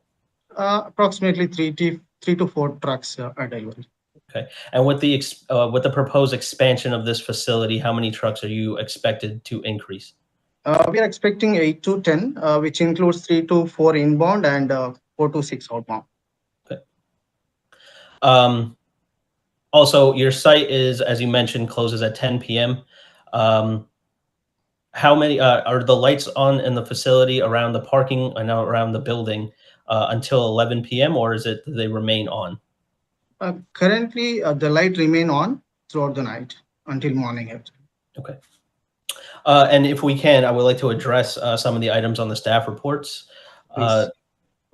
Approximately 3 to 4 trucks are delivered. Okay. And with the proposed expansion of this facility, how many trucks are you expected to increase? We are expecting 8 to 10, which includes 3 to 4 inbound and 4 to 6 outbound. Okay. Also, your site is, as you mentioned, closes at 10 p.m. How many are the lights on in the facility around the parking and around the building until 11 p.m. or do they remain on? Currently, the light remain on throughout the night until morning. Okay. And if we can, I would like to address some of the items on the staff reports.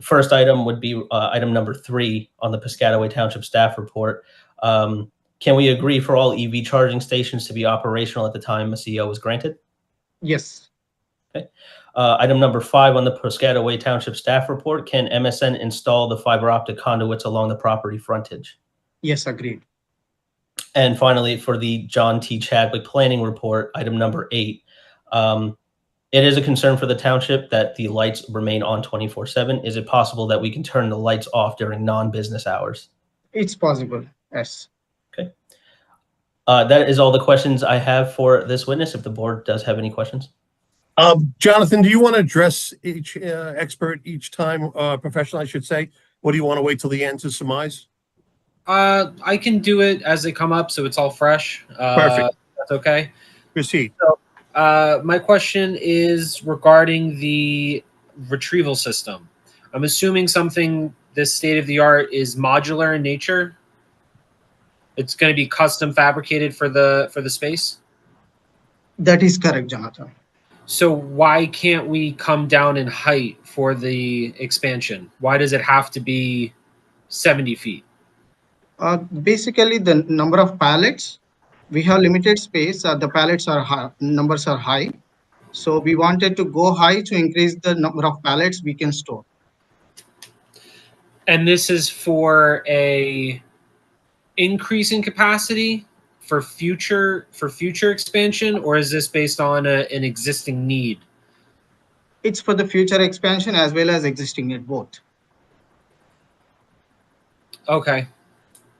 First item would be item number 3 on the Piscataway Township staff report. Can we agree for all EV charging stations to be operational at the time a CO was granted? Yes. Okay. Item number 5 on the Piscataway Township staff report, can MSN install the fiber optic conduits along the property frontage? Yes, agreed. And finally, for the John T. Chadwick planning report, item number 8, it is a concern for the township that the lights remain on 24/7. Is it possible that we can turn the lights off during non-business hours? It's possible, yes. Okay. That is all the questions I have for this witness. If the board does have any questions. Jonathan, do you want to address each expert each time, professional, I should say? Or do you want to wait till the end to surmise? I can do it as they come up, so it's all fresh. Perfect. That's okay. Proceed. So, my question is regarding the retrieval system. I'm assuming something this state of the art is modular in nature. It's going to be custom fabricated for the space. That is correct, Jonathan. So why can't we come down in height for the expansion? Why does it have to be 70 feet? Basically, the number of pallets, we have limited space. The pallets are high, numbers are high. So we wanted to go high to increase the number of pallets we can store. And this is for a increase in capacity for future expansion, or is this based on an existing need? It's for the future expansion as well as existing need, both. Okay.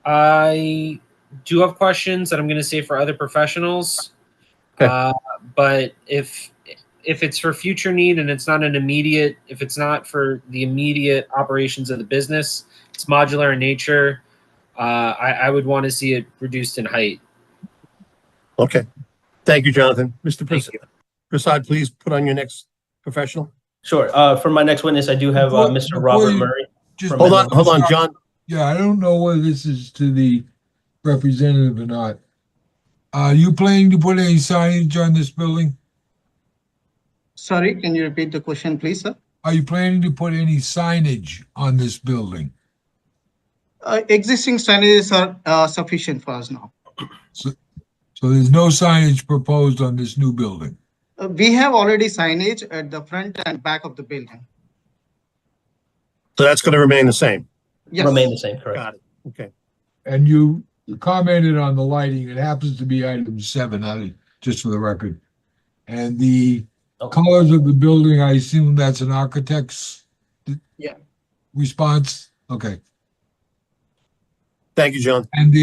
I do have questions that I'm going to say for other professionals. Okay. But if it's for future need and it's not an immediate, if it's not for the immediate operations of the business, it's modular in nature, I would want to see it reduced in height. Okay. Thank you, Jonathan. Mr. Prasad, please put on your next professional. Sure. For my next witness, I do have Mr. Robert Murray. Hold on, John. Yeah, I don't know whether this is to the representative or not. Are you planning to put any signage on this building? Sorry, can you repeat the question, please, sir? Are you planning to put any signage on this building? Existing signages are sufficient for us now. So there's no signage proposed on this new building? We have already signage at the front and back of the building. So that's going to remain the same? Yes. Remain the same, correct. Got it. Okay. And you commented on the lighting. It happens to be item 7, just for the record. And the colors of the building, I assume that's an architect's response? Okay. Thank you, John. And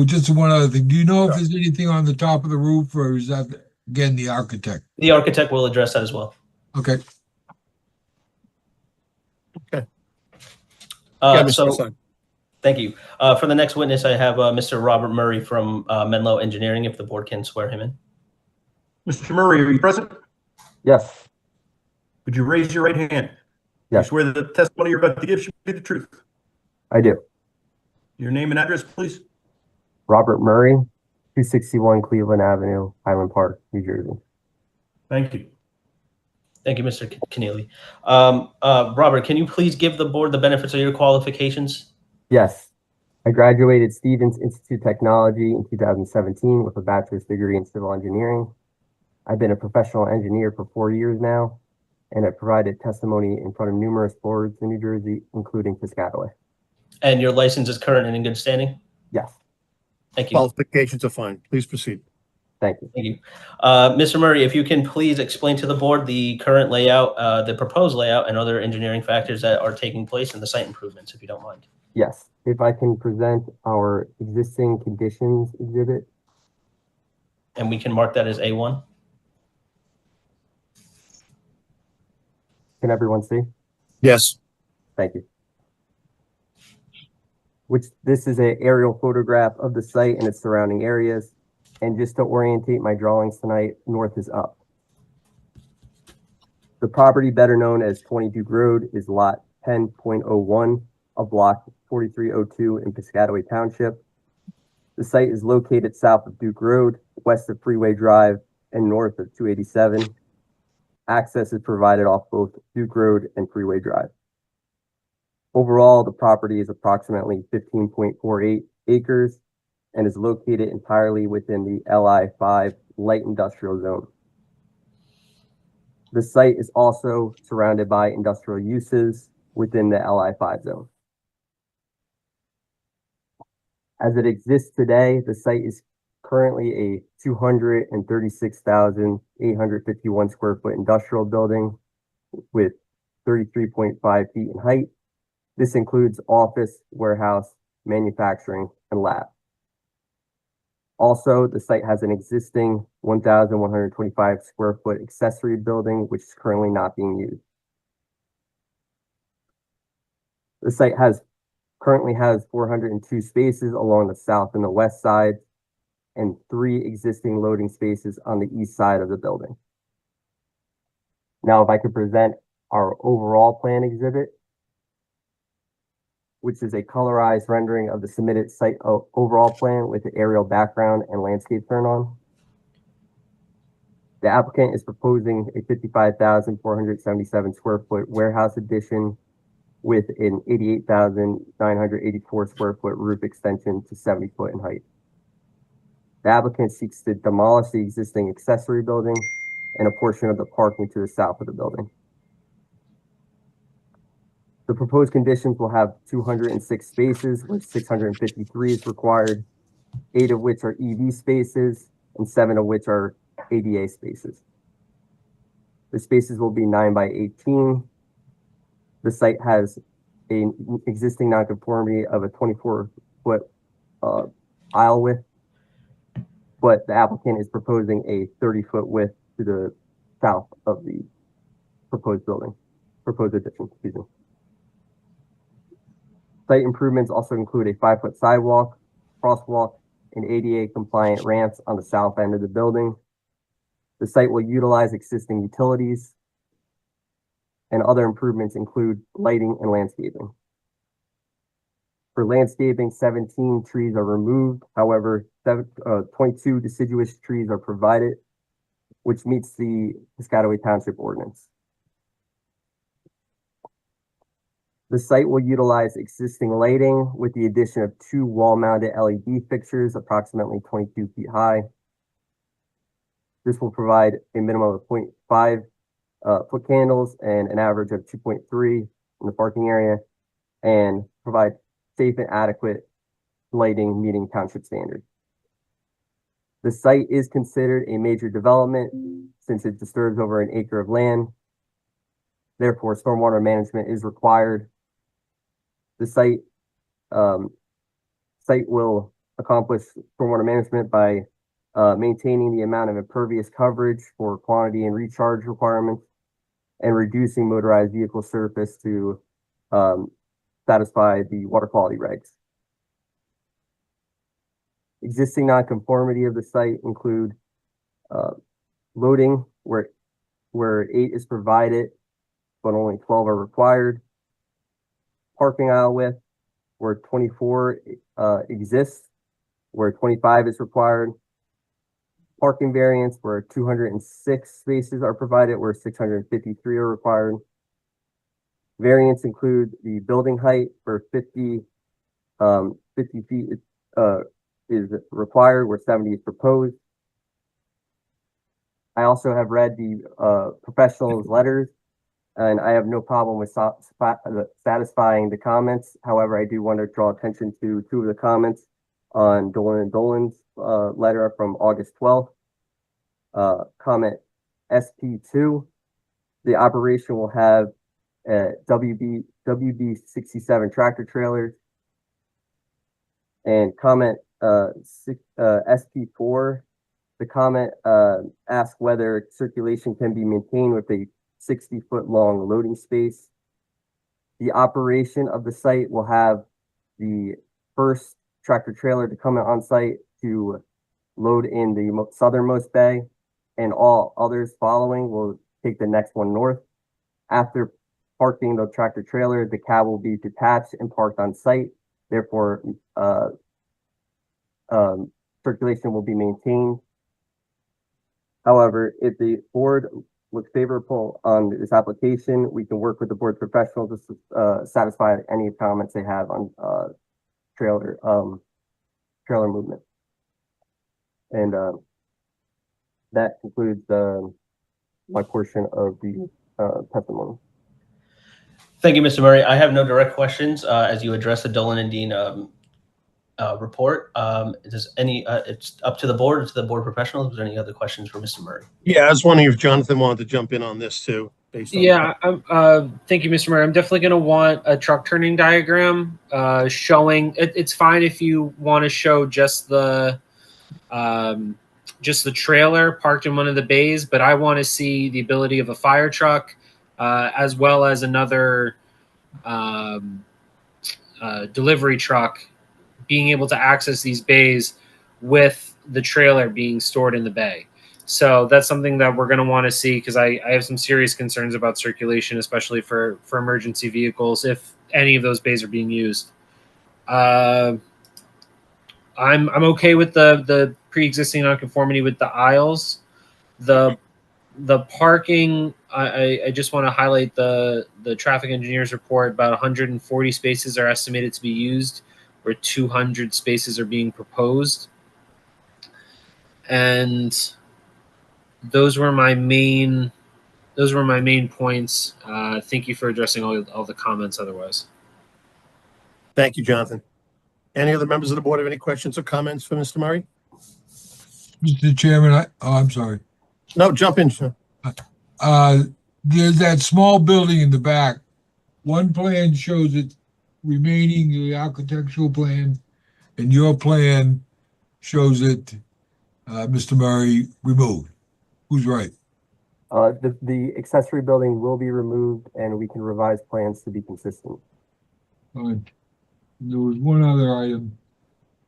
just one other thing. Do you know if there's anything on the top of the roof, or is that, again, the architect? The architect will address that as well. Okay. Okay. Thank you. For the next witness, I have Mr. Robert Murray from Menlo Engineering, if the board can swear him in. Mr. Murray, are you present? Yes. Would you raise your right hand? Yes. You swear that the testimony you're about to give should be the truth? I do. Your name and address, please. Robert Murray, 261 Cleveland Avenue, Highland Park, New Jersey. Thank you. Thank you, Mr. Keneally. Robert, can you please give the board the benefits of your qualifications? Yes. I graduated Stevens Institute of Technology in 2017 with a bachelor's degree in civil engineering. I've been a professional engineer for 4 years now, and I've provided testimony in front of numerous boards in New Jersey, including Piscataway. And your license is current and in good standing? Yes. Thank you. Qualifications are fine. Please proceed. Thank you. Thank you. Mr. Murray, if you can please explain to the board the current layout, the proposed layout, and other engineering factors that are taking place in the site improvements, if you don't mind. Yes. If I can present our existing conditions exhibit. And we can mark that as A1. Can everyone see? Yes. Thank you. This is an aerial photograph of the site and its surrounding areas. And just to orientate my drawings tonight, north is up. The property, better known as 20 Duke Road, is lot 10.01 of block 4302 in Piscataway Township. The site is located south of Duke Road, west of Freeway Drive, and north of 287. Access is provided off both Duke Road and Freeway Drive. Overall, the property is approximately 15.48 acres and is located entirely within the LI5 light industrial zone. The site is also surrounded by industrial uses within the LI5 zone. As it exists today, the site is currently a 236,851 square foot industrial building with 33.5 feet in height. This includes office, warehouse, manufacturing, and lab. Also, the site has an existing 1,125 square foot accessory building, which is currently not being used. The site currently has 402 spaces along the south and the west side, and 3 existing loading spaces on the east side of the building. Now, if I could present our overall plan exhibit, which is a colorized rendering of the submitted site overall plan with the aerial background and landscape turn on. The applicant is proposing a 55,477 square foot warehouse addition with an 88,984 square foot roof extension to 70 foot in height. The applicant seeks to demolish the existing accessory building and a portion of the parking to the south of the building. The proposed conditions will have 206 spaces, where 653 is required, 8 of which are EV spaces, and 7 of which are ADA spaces. The spaces will be 9 by 18. The site has an existing nonconformity of a 24-foot aisle width, but the applicant is proposing a 30-foot width to the south of the proposed addition, excuse me. Site improvements also include a 5-foot sidewalk, crosswalk, and ADA compliant ramps on the south end of the building. The site will utilize existing utilities, and other improvements include lighting and landscaping. For landscaping, 17 trees are removed. However, 22 deciduous trees are provided, which meets the Piscataway Township ordinance. The site will utilize existing lighting with the addition of 2 wall-mounted LED fixtures approximately 22 feet high. This will provide a minimum of 0.5 foot candles and an average of 2.3 in the parking area, and provide safe and adequate lighting meeting township standards. The site is considered a major development since it disturbs over an acre of land. Therefore, stormwater management is required. The site will accomplish stormwater management by maintaining the amount of impervious coverage for quantity and recharge requirements, and reducing motorized vehicle surface to satisfy the water quality regs. Existing nonconformity of the site include loading where 8 is provided, but only 12 are required. Parking aisle width where 24 exists, where 25 is required. Parking variance where 206 spaces are provided, where 653 are required. Variants include the building height where 50 feet is required, where 70 is proposed. I also have read the professional's letters, and I have no problem with satisfying the comments. However, I do want to draw attention to 2 of the comments on Dolan and Dolan's letter from August 12th. Comment SP2, the operation will have WB67 tractor trailers. And comment SP4, the comment asks whether circulation can be maintained with a 60-foot long loading space. The operation of the site will have the first tractor trailer to come on site to load in the southernmost bay, and all others following will take the next one north. After parking the tractor trailer, the cab will be detached and parked on site Therefore, circulation will be maintained. However, if the board looks favorable on this application, we can work with the board professionals to satisfy any comments they have on trailer movement. And that concludes my portion of the testimony. Thank you, Mr. Murray. I have no direct questions as you address the Dolan and Dean report. Does any? It's up to the board or to the board professionals. Is there any other questions for Mr. Murray? Yeah, I was wondering if Jonathan wanted to jump in on this too. Based on Yeah, thank you, Mr. Murray. I'm definitely going to want a truck turning diagram showing. It's fine if you want to show just the trailer parked in one of the bays, but I want to see the ability of a fire truck as well as another delivery truck being able to access these bays with the trailer being stored in the bay. So that's something that we're going to want to see, because I have some serious concerns about circulation, especially for emergency vehicles, if any of those bays are being used. I'm okay with the pre-existing nonconformity with the aisles. The parking, I just want to highlight the traffic engineer's report. About 140 spaces are estimated to be used, where 200 spaces are being proposed. And those were my main points. Thank you for addressing all the comments otherwise. Thank you, Jonathan. Any other members of the board have any questions or comments for Mr. Murray? Mr. Chairman, I'm sorry. No, jump in, Sean. There's that small building in the back. One plan shows it remaining the architectural plan, and your plan shows it, Mr. Murray, removed. Who's right? The accessory building will be removed, and we can revise plans to be consistent. There was one other item.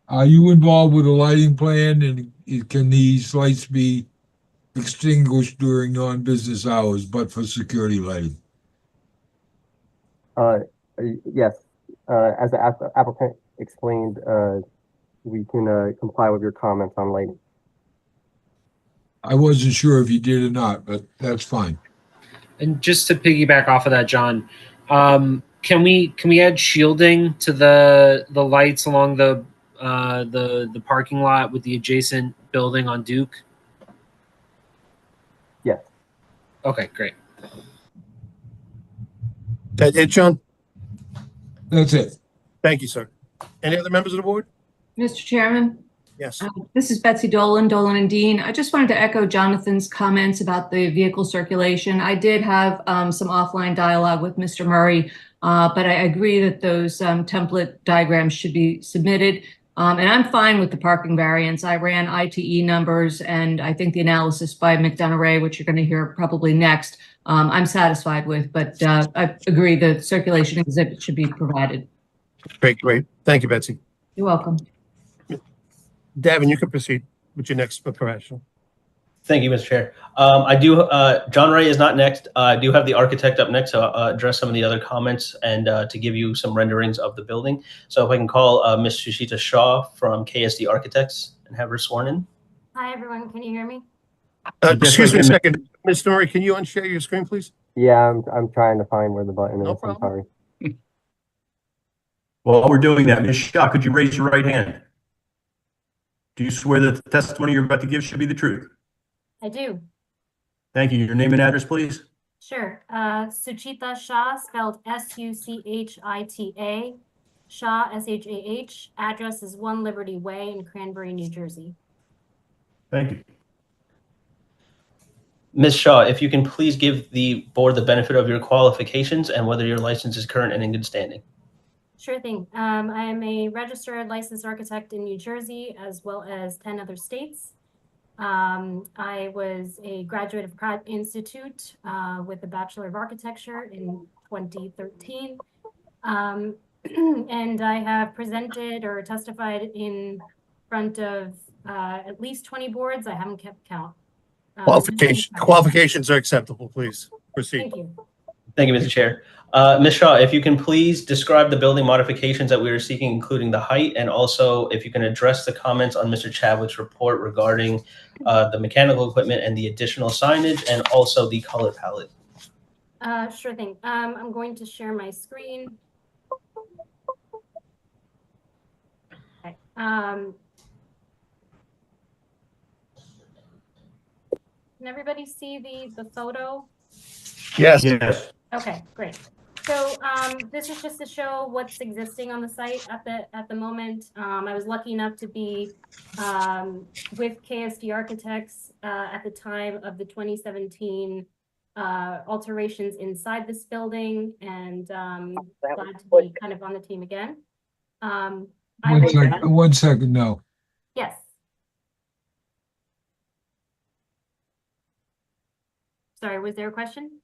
Are you involved with a lighting plan, and can these lights be extinguished during non-business hours, but for security lighting? Yes. As the applicant explained, we can comply with your comments on lighting. I wasn't sure if you did or not, but that's fine. And just to piggyback off of that, John, can we add shielding to the lights along the parking lot with the adjacent building on Duke? Yes. Okay, great. That it, John? That's it. Thank you, sir. Any other members of the board? Mr. Chairman? Yes. This is Betsy Dolan and Dean. I just wanted to echo Jonathan's comments about the vehicle circulation. I did have some offline dialogue with Mr. Murray, but I agree that those template diagrams should be submitted. And I'm fine with the parking variance. I ran ITE numbers, and I think the analysis by McDonough Ray, which you're going to hear probably next, I'm satisfied with, but I agree the circulation exhibit should be provided. Great. Thank you, Betsy. You're welcome. Davin, you can proceed with your next professional. Thank you, Mr. Chair. I do. John Ray is not next. I do have the architect up next, so I'll address some of the other comments and to give you some renderings of the building. So if I can call Ms. Sushita Shah from KSD Architects and have her sworn in. Hi, everyone. Can you hear me? Excuse me a second. Ms. Norrie, can you unshare your screen, please? Yeah, I'm trying to find where the button is. No problem. I'm sorry. While we're doing that, Ms. Shah, could you raise your right hand? Do you swear that the testimony you're about to give should be the truth? I do. Thank you. Your name and address, please. Sure. Suchita Shah, spelled S-U-C-H-I-T-A. Shah, S-H-A-H. Address is 1 Liberty Way in Cranberry, New Jersey. Thank you. Ms. Shaw, if you can please give the board the benefit of your qualifications and whether your license is current and in good standing. Sure thing. I am a registered licensed architect in New Jersey, as well as 10 other states. I was a graduate of Pratt Institute with a Bachelor of Architecture in 2013. And I have presented or testified in front of at least 20 boards. I haven't kept count. Qualifications are acceptable, please. Proceed. Thank you. Thank you, Mr. Chair. Ms. Shaw, if you can please describe the building modifications that we are seeking, including the height, and also if you can address the comments on Mr. Chadwick's report regarding the mechanical equipment and the additional signage, and also the color palette. Sure thing. I'm going to share my screen. Okay. Can everybody see the photo? Yes. Yes. Okay, great. So this is just to show what's existing on the site at the moment. I was lucky enough to be with KSD Architects at the time of the 2017 alterations inside this building, and glad to be kind of on the team again. One second, no. Yes. Sorry, was there a question?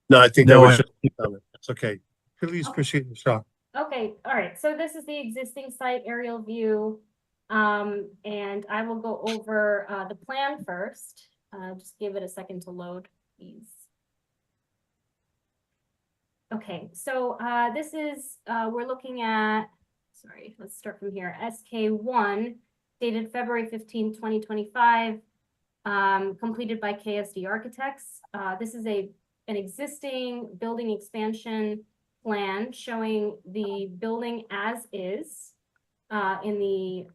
No, I think No, that was it's okay. Please proceed, Ms. Shaw. Okay, all right. So this is the existing site aerial view. And I will go over the plan first. Just give it a second to load, please. Okay, so this is, we're looking at, sorry, let's start from here. SK1, dated February 15, 2025, completed by KSD Architects. This is an existing building expansion plan showing the building as is in the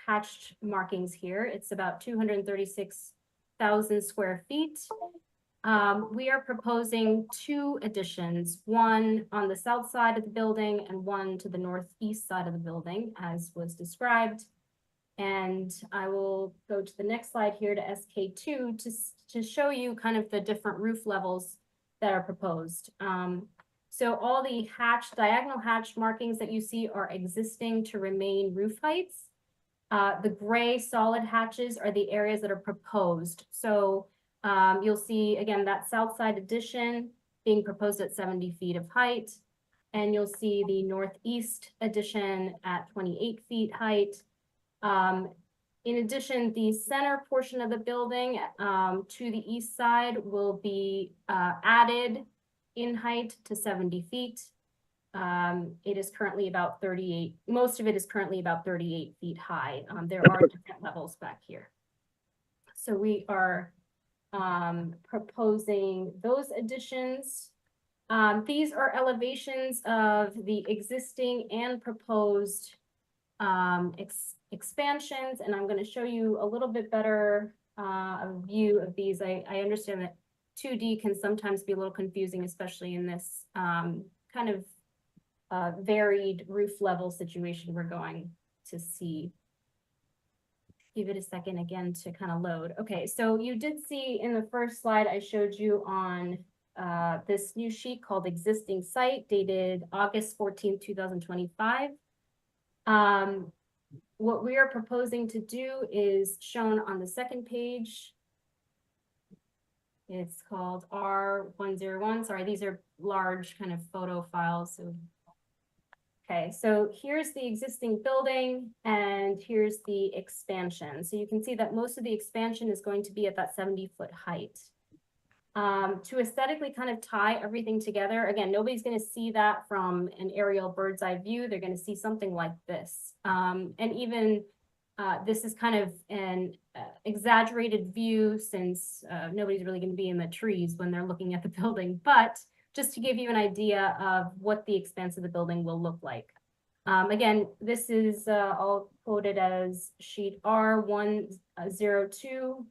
hatched markings here. It's about 236,000 square feet. We are proposing 2 additions, one on the south side of the building and one to the northeast side of the building, as was described. And I will go to the next slide here to SK2 to show you kind of the different roof levels that are proposed. So all the diagonal hatch markings that you see are existing to remain roof heights. The gray solid hatches are the areas that are proposed. So you'll see, again, that south side addition being proposed at 70 feet of height. And you'll see the northeast addition at 28 feet height. In addition, the center portion of the building to the east side will be added in height to 70 feet. It is currently about 38, most of it is currently about 38 feet high. There are different levels back here. So we are proposing those additions. These are elevations of the existing and proposed expansions, and I'm going to show you a little bit better a view of these. I understand that 2D can sometimes be a little confusing, especially in this kind of varied roof level situation we're going to see. Give it a second again to kind of load. Okay, so you did see in the first slide I showed you on this new sheet called Existing Site, dated August 14, 2025. What we are proposing to do is shown on the second page. It's called R101. Sorry, these are large kind of photo files. So, okay, so here's the existing building and here's the expansion. So you can see that most of the expansion is going to be at that 70-foot height. To aesthetically kind of tie everything together, again, nobody's going to see that from an aerial bird's eye view. They're going to see something like this. And even this is kind of an exaggerated view since nobody's really going to be in the trees when they're looking at the building. But just to give you an idea of what the expanse of the building will look like. Again, this is all quoted as sheet R102.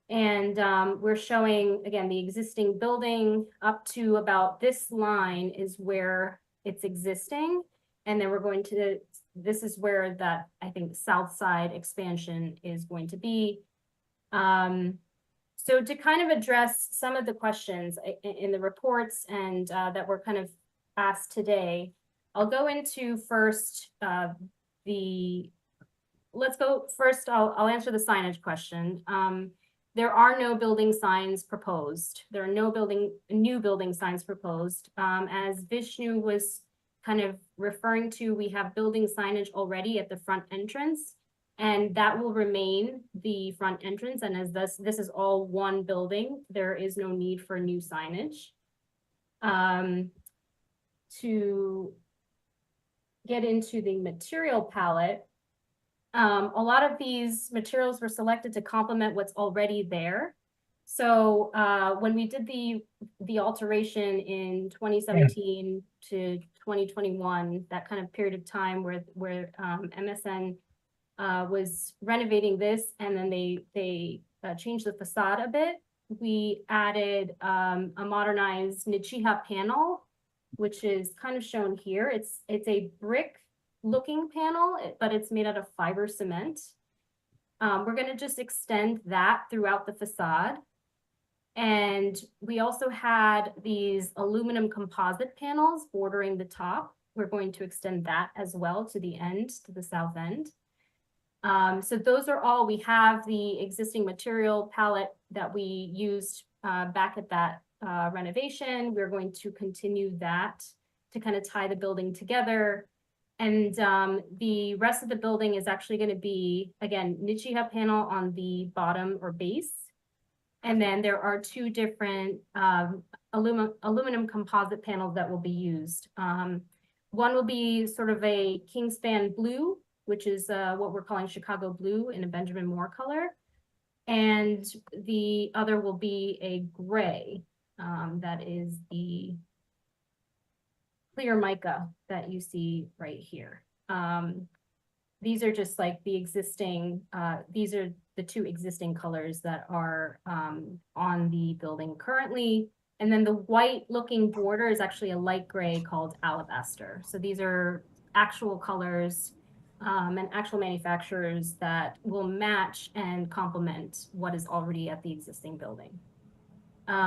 And we're showing, again, the existing building up to about this line is where it's existing. And then we're going to, this is where that, I think, south side expansion is going to be. So to kind of address some of the questions in the reports and that were kind of asked today, I'll go into first let's go first, I'll answer the signage question. There are no building signs proposed. There are no new building signs proposed. As Vishnu was kind of referring to, we have building signage already at the front entrance. And that will remain the front entrance. And as this is all one building, there is no need for new signage. To get into the material palette, a lot of these materials were selected to complement what's already there. So when we did the alteration in 2017 to 2021, that kind of period of time where MSN was renovating this, and then they changed the facade a bit. We added a modernized Nichiha panel, which is kind of shown here. It's a brick looking panel, but it's made out of fiber cement. We're going to just extend that throughout the facade. And we also had these aluminum composite panels bordering the top. We're going to extend that as well to the end, to the south end. So those are all, we have the existing material palette that we used back at that renovation. We're going to continue that to kind of tie the building together. And the rest of the building is actually going to be, again, Nichiha panel on the bottom or base. And then there are two different aluminum composite panels that will be used. One will be sort of a Kingspan blue, which is what we're calling Chicago blue in a Benjamin Moore color. And the other will be a gray, that is the clear mica that you see right here. These are just like the existing, these are the two existing colors that are on the building currently. And then the white looking border is actually a light gray called alabaster. So these are actual colors and actual manufacturers that will match and complement what is already at the existing building.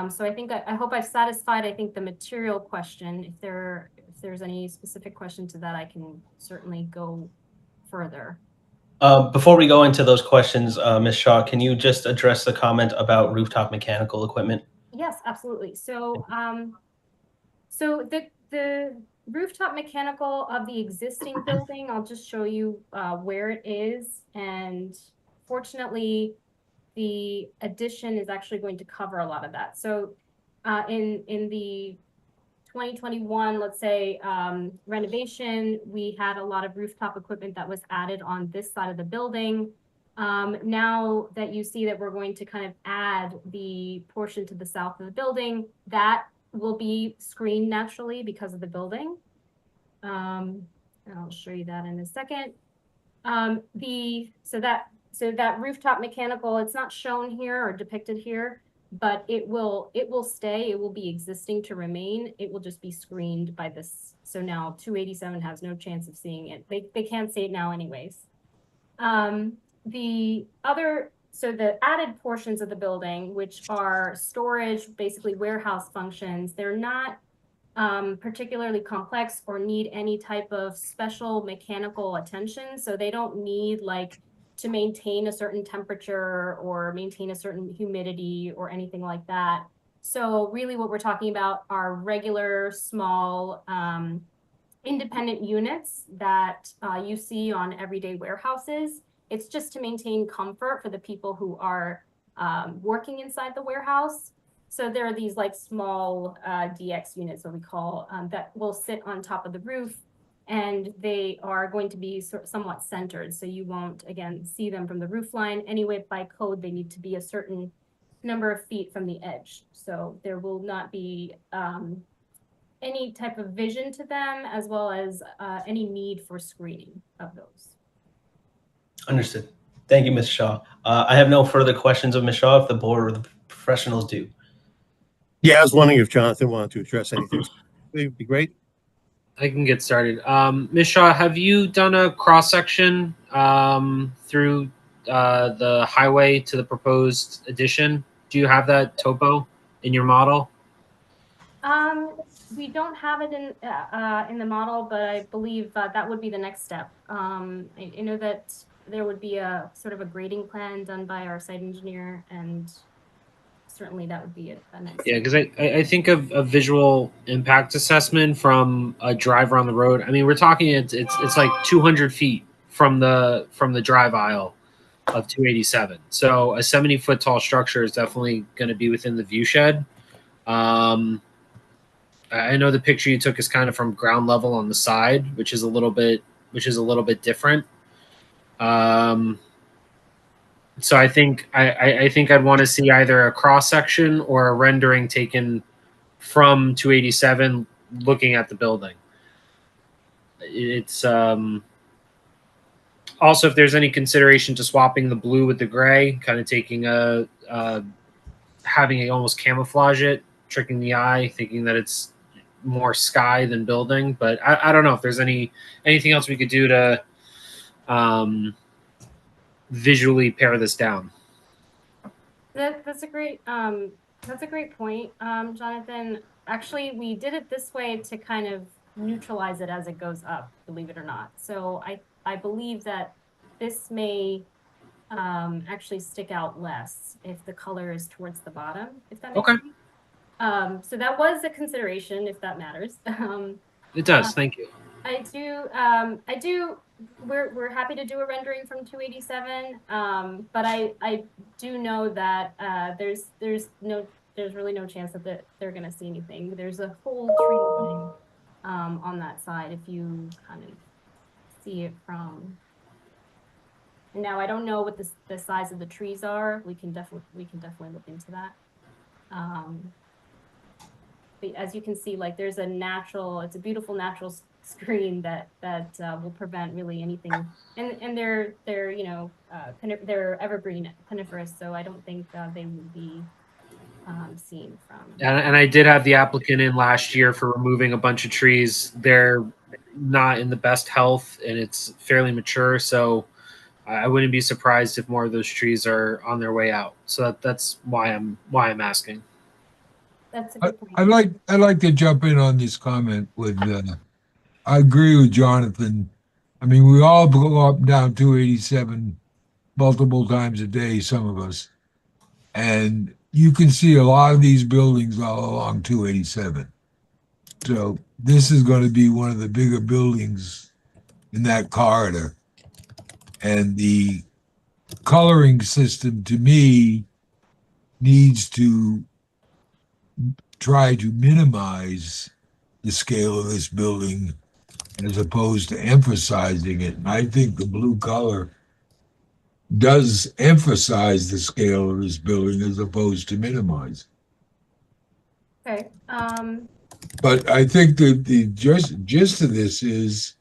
So I think, I hope I've satisfied, I think, the material question. If there's any specific question to that, I can certainly go further. Before we go into those questions, Ms. Shaw, can you just address the comment about rooftop mechanical equipment? Yes, absolutely. So, so the rooftop mechanical of the existing building, I'll just show you where it is. And fortunately, the addition is actually going to cover a lot of that. So in the 2021, let's say, renovation, we had a lot of rooftop equipment that was added on this side of the building. Now that you see that we're going to kind of add the portion to the south of the building, that will be screened naturally because of the building. And I'll show you that in a second. So that rooftop mechanical, it's not shown here or depicted here, but it will stay. It will be existing to remain. It will just be screened by this. So now 287 has no chance of seeing it. They can't see it now anyways. So the added portions of the building, which are storage, basically warehouse functions, they're not particularly complex or need any type of special mechanical attention. So they don't need like to maintain a certain temperature or maintain a certain humidity or anything like that. So really what we're talking about are regular, small, independent units that you see on everyday warehouses. It's just to maintain comfort for the people who are working inside the warehouse. So there are these like small DX units, what we call, that will sit on top of the roof, and they are going to be somewhat centered. So you won't, again, see them from the roof line. Anyway, by code, they need to be a certain number of feet from the edge. So there will not be any type of vision to them, as well as any need for screening of those. Understood. Thank you, Ms. Shaw. I have no further questions of Ms. Shaw if the board or the professionals do. Yeah, I was wondering if Jonathan wanted to address anything. It would be great. I can get started. Ms. Shaw, have you done a cross-section through the highway to the proposed addition? Do you have that topo in your model? We don't have it in the model, but I believe that would be the next step. I know that there would be a sort of a grading plan done by our site engineer, and certainly that would be a next Yeah, step. because I think of a visual impact assessment from a driver on the road. I mean, we're talking it's like 200 feet from the drive aisle of 287. So a 70-foot tall structure is definitely going to be within the view shed. I know the picture you took is kind of from ground level on the side, which is a little bit different. So I think I'd want to see either a cross section or a rendering taken from 287 looking at the building. It's also, if there's any consideration to swapping the blue with the gray, kind of taking having it almost camouflage it, tricking the eye, thinking that it's more sky than building. But I don't know if there's anything else we could do to visually pare this down. That's a great point, Jonathan. Actually, we did it this way to kind of neutralize it as it goes up, believe it or not. So I believe that this may actually stick out less if the color is towards the bottom, if that makes sense. So that was a consideration, if that matters. It does. Thank you. I do. We're happy to do a rendering from 287, but I do know that there's really no chance that they're going to see anything. There's a whole tree line on that side if you kind of see it from. Now I don't know what the size of the trees are. We can definitely look into that. But as you can see, like it's a beautiful natural screen that will prevent really anything. And they're they're evergreen coniferous, so I don't think they will be seen from. And I did have the applicant in last year for removing a bunch of trees. They're not in the best health, and it's fairly mature, so I wouldn't be surprised if more of those trees are on their way out. So that's why I'm asking. That's a good point. I'd like to jump in on this comment with. I agree with Jonathan. I mean, we all go up and down 287 multiple times a day, some of us, and you can see a lot of these buildings all along 287. So this is going to be one of the bigger buildings in that corridor. And the coloring system, to me, needs to try to minimize the scale of this building as opposed to emphasizing it. And I think the blue color does emphasize the scale of this building as opposed to minimize. Okay. But I think that the gist of this is,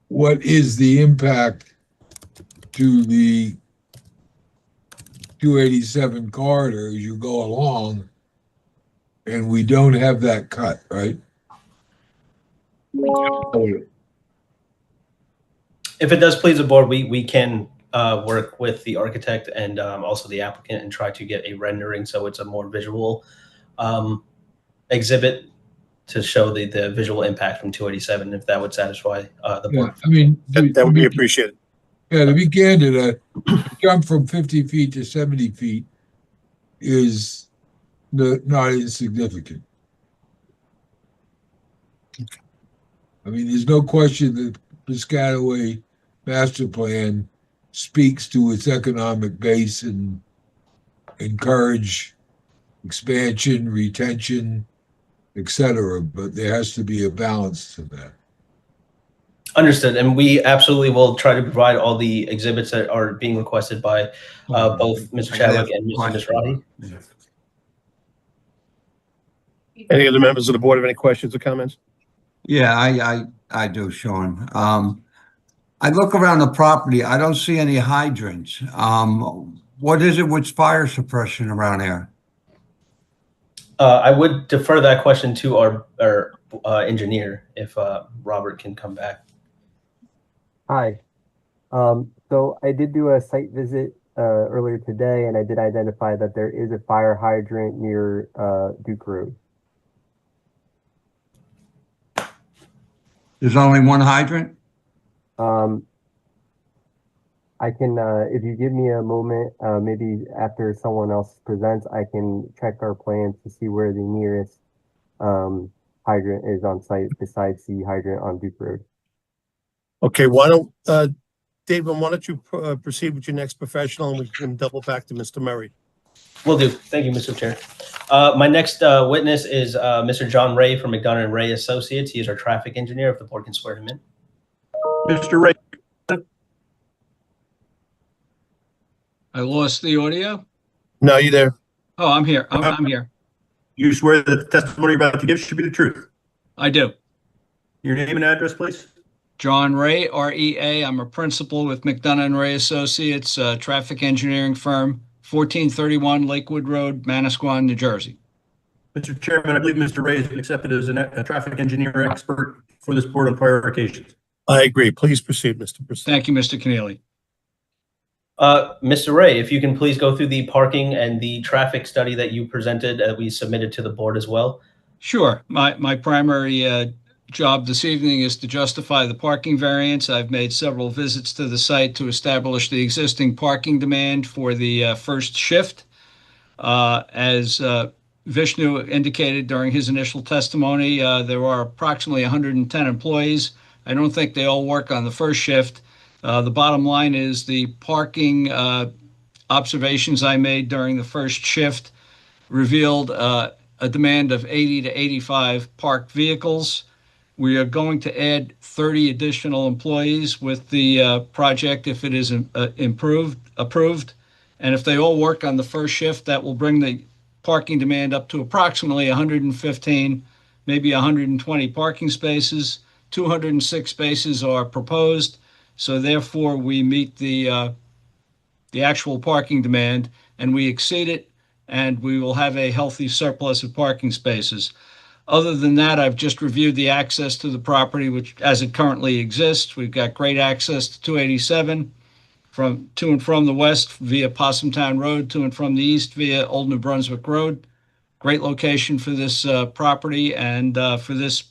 what is the impact to the 287 corridor as you go along? And we don't have that cut, right? If it does please the board, we can work with the architect and also the applicant and try to get a rendering so it's a more visual exhibit to show the visual impact from 287, if that would satisfy the board. I mean, that would be appreciated. Yeah, to be candid, a jump from 50 feet to 70 feet is not insignificant. I mean, there's no question that Piscataway master plan speaks to its economic base and encourage expansion, retention, etc. But there has to be a balance to that. Understood, and we absolutely will try to provide all the exhibits that are being requested by both Mr. Chadwick and Mr. Misrati. Any other members of the board have any questions or comments? Yeah, I do, Sean. I look around the property. I don't see any hydrants. What is it with fire suppression around here? I would defer that question to our engineer if Robert can come back. Hi. So I did do a site visit earlier today, and I did identify that there is a fire hydrant near Duke Road. There's only one hydrant? I can, if you give me a moment, maybe after someone else presents, I can check our plans to see where the nearest hydrant is on site besides the hydrant on Duke Road. Okay, why don't, David, why don't you proceed with your next professional and we can double back to Mr. Murray. Will do. Thank you, Mr. Chair. My next witness is Mr. John Ray from McDonough and Ray Associates. He is our traffic engineer. If the board can swear him in. Mr. Ray. I lost the audio. No, you there? Oh, I'm here. I'm here. You swear that the testimony you're about to give should be the truth? I do. Your name and address, please? John Ray, REA. I'm a principal with McDonough and Ray Associates, a traffic engineering firm, 1431 Lakewood Road, Manasquan, New Jersey. Mr. Chairman, I believe Mr. Ray has been accepted as a traffic engineer expert for this board on prior occasions. I agree. Please proceed, Mr. Purcell. Thank you, Mr. Keneally. Mr. Ray, if you can please go through the parking and the traffic study that you presented, we submitted to the board as well. Sure. My primary job this evening is to justify the parking variance. I've made several visits to the site to establish the existing parking demand for the first shift. As Vishnu indicated during his initial testimony, there are approximately 110 employees. I don't think they all work on the first shift. The bottom line is the parking observations I made during the first shift revealed a demand of 80 to 85 parked vehicles. We are going to add 30 additional employees with the project if it is approved. And if they all work on the first shift, that will bring the parking demand up to approximately 115, maybe 120 parking spaces. 206 spaces are proposed. So therefore, we meet the actual parking demand and we exceed it, and we will have a healthy surplus of parking spaces. Other than that, I've just reviewed the access to the property, which as it currently exists, we've got great access to 287 to and from the west via Possumtown Road, to and from the east via Old New Brunswick Road. Great location for this property and for this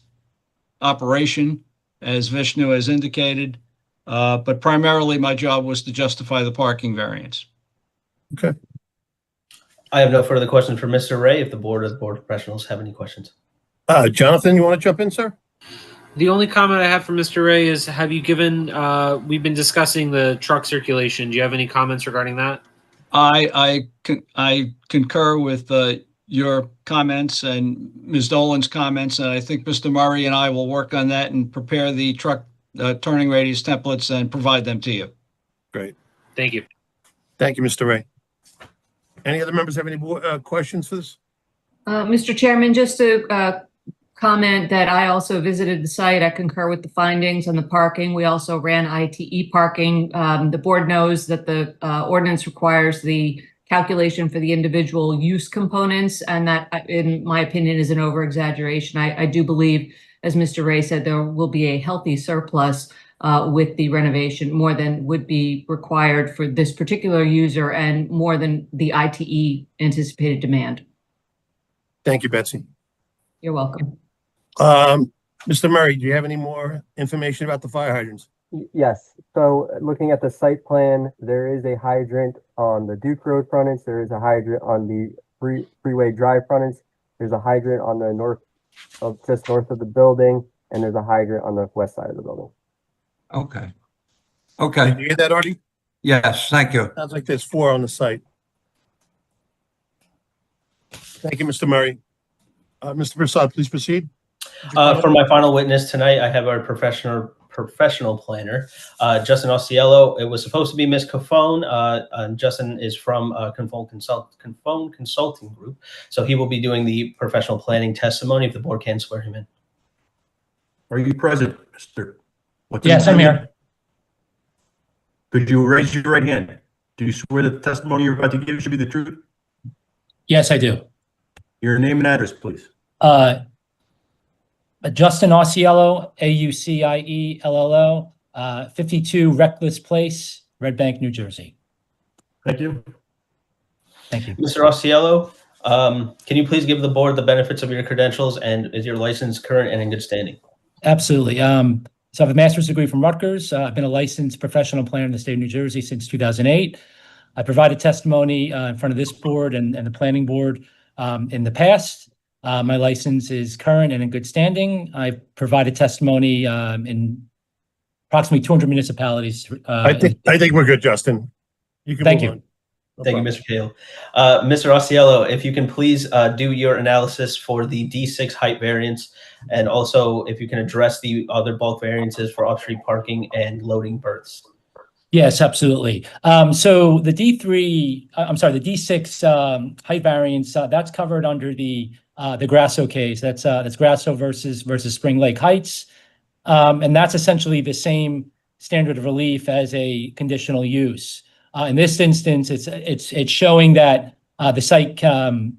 operation, as Vishnu has indicated. But primarily my job was to justify the parking variance. Okay. I have no further questions for Mr. Ray. If the board or the board professionals have any questions. Jonathan, you want to jump in, sir? The only comment I have for Mr. Ray is, have you given, we've been discussing the truck circulation. Do you have any comments regarding that? I concur with your comments and Ms. Dolan's comments, and I think Mr. Murray and I will work on that and prepare the truck turning radius templates and provide them to you. Great. Thank you. Thank you, Mr. Ray. Any other members have any questions for this? Mr. Chairman, just to comment that I also visited the site. I concur with the findings on the parking. We also ran ITE parking. The board knows that the ordinance requires the calculation for the individual use components, and that, in my opinion, is an over-exaggeration. I do believe, as Mr. Ray said, there will be a healthy surplus with the renovation, more than would be required for this particular user and more than the ITE anticipated demand. Thank you, Betsy. You're welcome. Mr. Murray, do you have any more information about the fire hydrants? Yes. So looking at the site plan, there is a hydrant on the Duke Road frontage. There is a hydrant on the Freeway Drive frontage. There's a hydrant on the just north of the building, and there's a hydrant on the west side of the building. Okay. Okay. Did you hear that, Artie? Yes, thank you. Sounds like there's 4 on the site. Thank you, Mr. Murray. Mr. Prasad, please proceed. For my final witness tonight, I have our professional planner, Justin Osceola. It was supposed to be Ms. Cofone. Justin is from Cofone Consulting Group, so he will be doing the professional planning testimony if the board can swear him in. Are you present, Mr.? Yes, I'm here. Could you raise your right hand? Do you swear that the testimony you're about to give should be the truth? Yes, I do. Your name and address, please. Justin Osceola, Auciello, 52 Reckless Place, Red Bank, New Jersey. Thank you. Thank you. Mr. Osceola, can you please give the board the benefits of your credentials, and is your license current and in good standing? Absolutely. So I have a master's degree from Rutgers. I've been a licensed professional planner in the state of New Jersey since 2008. I provided testimony in front of this board and the planning board in the past. My license is current and in good standing. I've provided testimony in approximately 200 municipalities. I think we're good, Justin. You can Thank move you. on. No Thank problem. you, Mr. Cahill. Mr. Osceola, if you can please do your analysis for the D6 height variance, and also if you can address the other bulk variances for off-street parking and loading berths. Yes, absolutely. So the the D6 height variance, that's covered under the Grasso case. That's Grasso versus Spring Lake Heights, and that's essentially the same standard of relief as a conditional use. In this instance, it's showing that the site can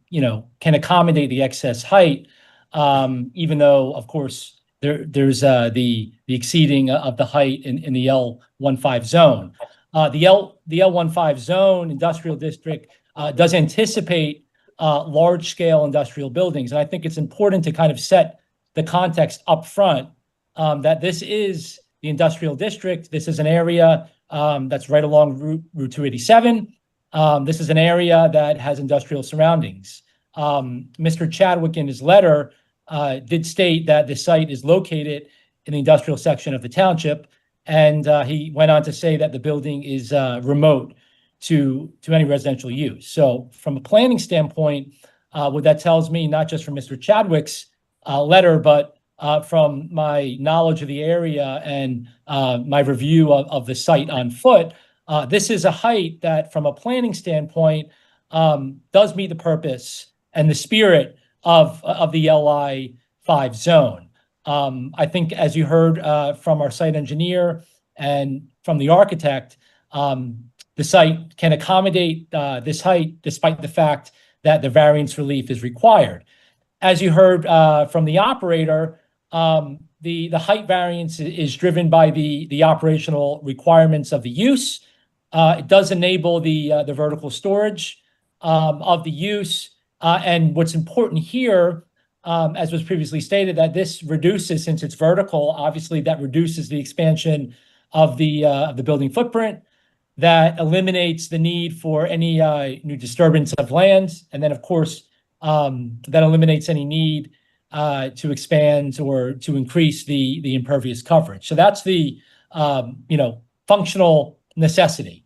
accommodate the excess height, even though, of course, there's the exceeding of the height in the L15 zone. The L15 zone industrial district does anticipate large-scale industrial buildings, and I think it's important to kind of set the context up front that this is the industrial district. This is an area that's right along Route 287. This is an area that has industrial surroundings. Mr. Chadwick, in his letter, did state that the site is located in the industrial section of the township, and he went on to say that the building is remote to any residential use. So from a planning standpoint, what that tells me, not just from Mr. Chadwick's letter, but from my knowledge of the area and my review of the site on foot, this is a height that, from a planning standpoint, does meet the purpose and the spirit of the LI5 zone. I think, as you heard from our site engineer and from the architect, the site can accommodate this height despite the fact that the variance relief is required. As you heard from the operator, the height variance is driven by the operational requirements of the use. It does enable the vertical storage of the use. And what's important here, as was previously stated, that this reduces, since it's vertical, obviously that reduces the expansion of the building footprint. That eliminates the need for any new disturbance of land. And then, of course, that eliminates any need to expand or to increase the impervious coverage. So that's the functional necessity.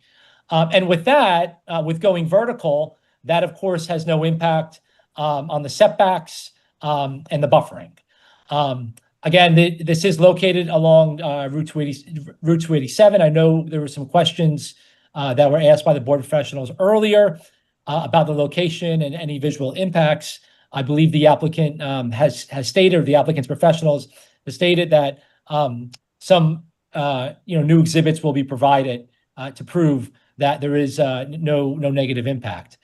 And with that, with going vertical, that of course has no impact on the setbacks and the buffering. Again, this is located along Route 287. I know there were some questions that were asked by the board professionals earlier about the location and any visual impacts. I believe the applicant has stated, or the applicant's professionals has stated, that some new exhibits will be provided to prove that there is no negative impact.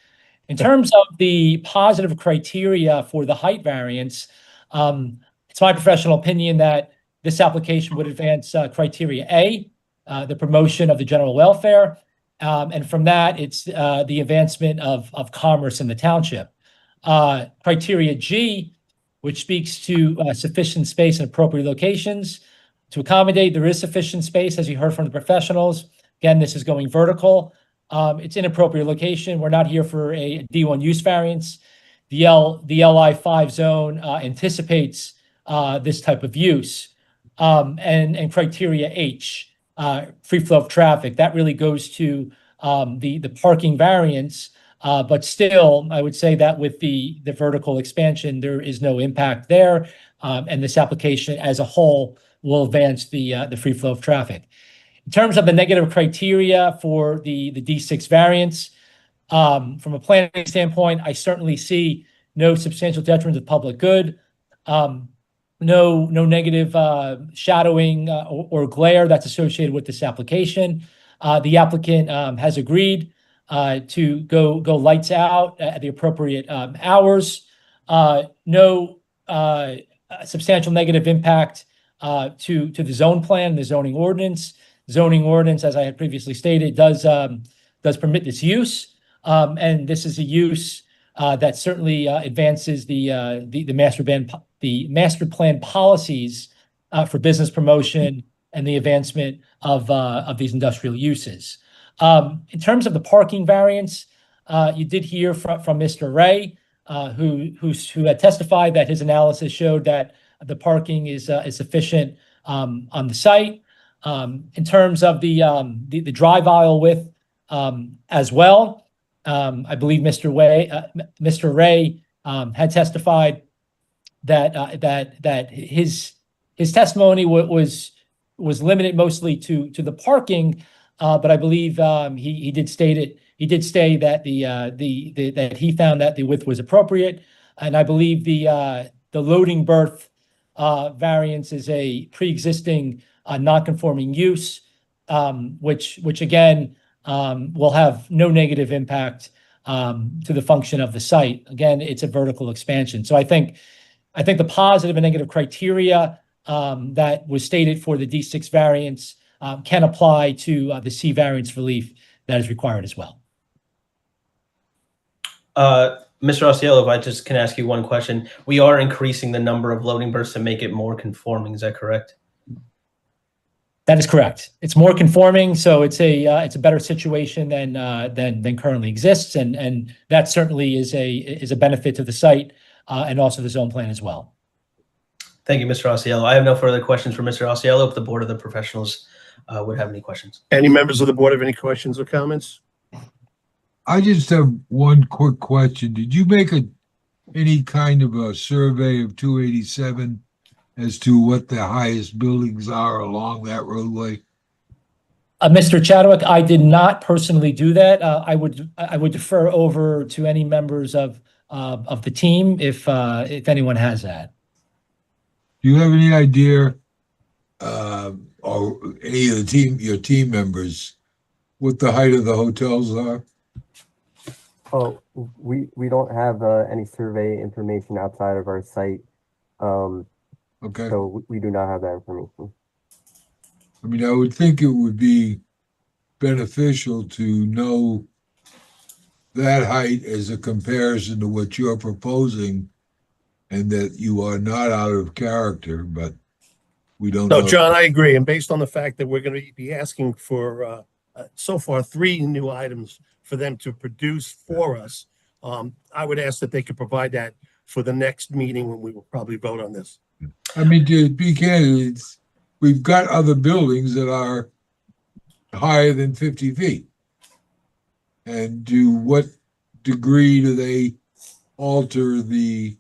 In terms of the positive criteria for the height variance, it's my professional opinion that this application would advance criteria A, the promotion of the general welfare, and from that, it's the advancement of commerce in the township. Criteria G, which speaks to sufficient space and appropriate locations to accommodate. There is sufficient space, as you heard from the professionals. Again, this is going vertical. It's inappropriate location. We're not here for a D1 use variance. The LI5 zone anticipates this type of use. And criteria H, free flow of traffic, that really goes to the parking variance. But still, I would say that with the vertical expansion, there is no impact there. And this application as a whole will advance the free flow of traffic. In terms of the negative criteria for the D6 variance, from a planning standpoint, I certainly see no substantial detriment to public good, no negative shadowing or glare that's associated with this application. The applicant has agreed to go lights out at the appropriate hours. No substantial negative impact to the zone plan, the zoning ordinance. Zoning ordinance, as I had previously stated, does permit this use, and this is a use that certainly advances the master plan policies for business promotion and the advancement of these industrial uses. In terms of the parking variance, you did hear from Mr. Ray, who had testified that his analysis showed that the parking is sufficient on the site. In terms of the drive aisle width as well, I believe Mr. Ray had testified that his testimony was limited mostly to the parking, but I believe he did state that that he found that the width was appropriate, and I believe the loading berth variance is a pre-existing non-conforming use, which again will have no negative impact to the function of the site. Again, it's a vertical expansion. So I think the positive and negative criteria that was stated for the D6 variance can apply to the C variance relief that is required as well. Mr. Osceola, if I just can ask you one question. We are increasing the number of loading berths to make it more conforming. Is that correct? That is correct. It's more conforming, so it's a better situation than currently exists, and that certainly is a benefit to the site and also the zone plan as well. Thank you, Mr. Osceola. I have no further questions for Mr. Osceola. If the Board of the Professionals would have any questions. Any members of the board have any questions or comments? I just have one quick question. Did you make any kind of a survey of 287 as to what the highest buildings are along that roadway? Mr. Chadwick, I did not personally do that. I would defer over to any members of the team if anyone has that. Do you have any idea, or any of your team members, what the height of the hotels are? Oh, we don't have any survey information outside of our site. Okay. So we do not have that information. I mean, I would think it would be beneficial to know that height as a comparison to what you're proposing, and that you are not out of character, but we don't know. No, John, I agree. And based on the fact that we're going to be asking for so far 3 new items for them to produce for us, I would ask that they could provide that for the next meeting when we will probably vote on this. I mean, to be candid, we've got other buildings that are higher than 50 feet. And to what degree do they alter the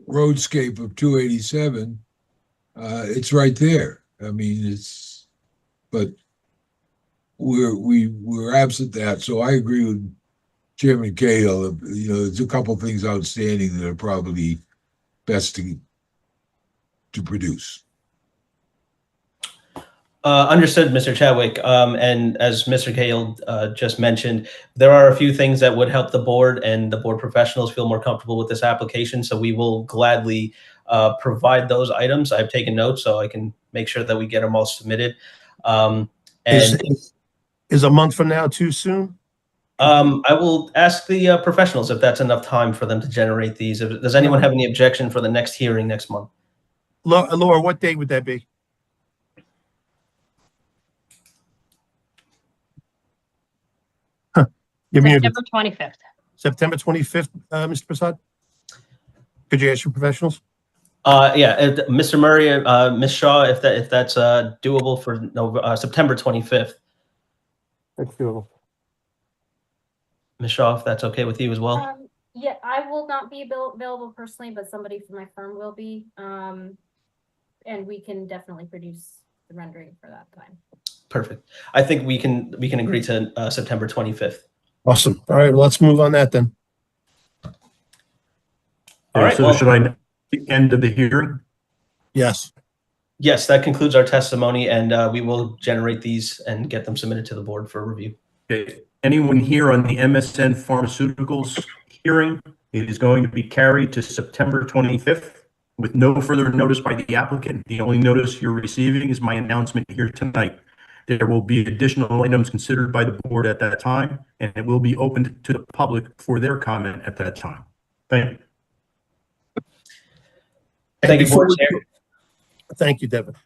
roadscape of 287? It's right there. I mean, but we're absent that. So I agree with Chairman Cahill. You know, there's a couple of things outstanding that are probably best to produce. Understood, Mr. Chadwick. And as Mr. Cahill just mentioned, there are a few things that would help the board and the board professionals feel more comfortable with this application. So we will gladly provide those items. I've taken notes so I can make sure that we get them all submitted. Is a month from now too soon? I will ask the professionals if that's enough time for them to generate these. Does anyone have any objection for the next hearing next month? Laura, what date would that be? September 25th. September 25th, Mr. Prasad? Could you ask your professionals? Yeah, Mr. Murray, Ms. Shaw, if that's doable for September 25th. That's doable. Ms. Shaw, if that's okay with you as well. Yeah, I will not be available personally, but somebody from my firm will be. And we can definitely produce the rendering for that time. Perfect. I think we can agree to September 25th. Awesome. All right, well, let's move on that then. All right. So should I the end of the hearing? Yes. Yes, that concludes our testimony, and we will generate these and get them submitted to the board for review. Okay. Anyone here on the MSN Pharmaceuticals hearing? It is going to be carried to September 25th with no further notice by the applicant. The only notice you're receiving is my announcement here tonight. There will be additional items considered by the board at that time, and it will be opened to the public for their comment at that time. Thank you. Thank you, Board Chair. Thank you, Devin.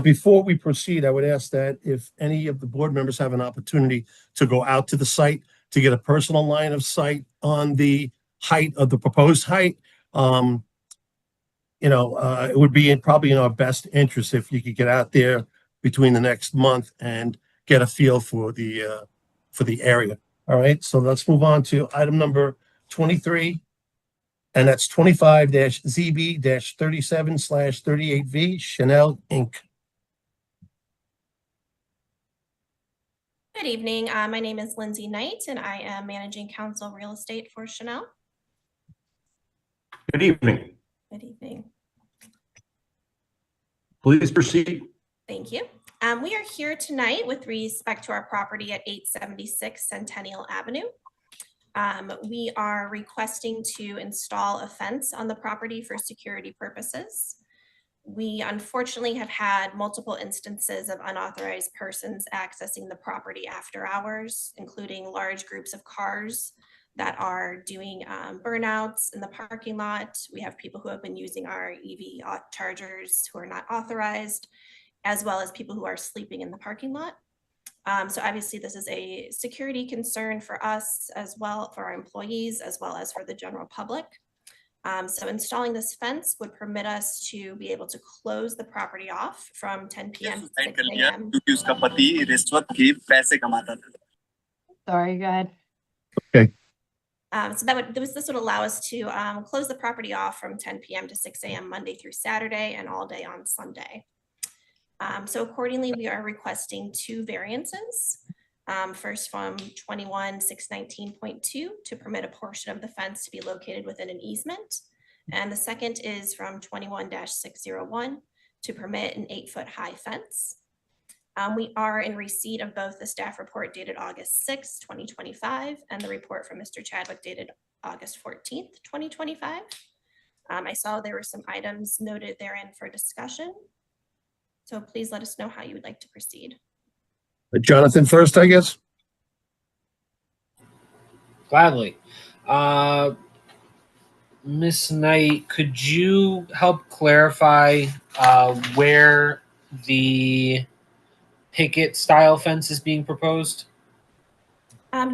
Before we proceed, I would ask that if any of the board members have an opportunity to go out to the site to get a personal line of sight on the height of the proposed height, it would be probably in our best interest if you could get out there between the next month and get a feel for the area. All right, so let's move on to item number 23, and that's 25-ZB-37/38V, Chanel Inc. Good evening. My name is Lindsay Knight, and I am Managing Counsel Real Estate for Chanel. Good evening. Good evening. Please proceed. Thank you. We are here tonight with respect to our property at 876 Centennial Avenue. We are requesting to install a fence on the property for security purposes. We unfortunately have had multiple instances of unauthorized persons accessing the property after hours, including large groups of cars that are doing burnouts in the parking lot. We have people who have been using our EV chargers who are not authorized, as well as people who are sleeping in the parking lot. So obviously this is a security concern for us as well, for our employees, as well as for the general public. So installing this fence would permit us to be able to close the property off from 10 p.m. to 6 a.m. Sorry, go ahead. Okay. So this would allow us to close the property off from 10 p.m. to 6 a.m. Monday through Saturday and all day on Sunday. So accordingly, we are requesting 2 variances. First from 21-619.2 to permit a portion of the fence to be located within an easement. And the second is from 21-601 to permit an 8-foot high fence. We are in receipt of both the staff report dated August 6, 2025, and the report from Mr. Chadwick dated August 14th, 2025. I saw there were some items noted therein for discussion. So please let us know how you would like to proceed. Jonathan first, I guess. Gladly. Ms. Knight, could you help clarify where the picket style fence is being proposed?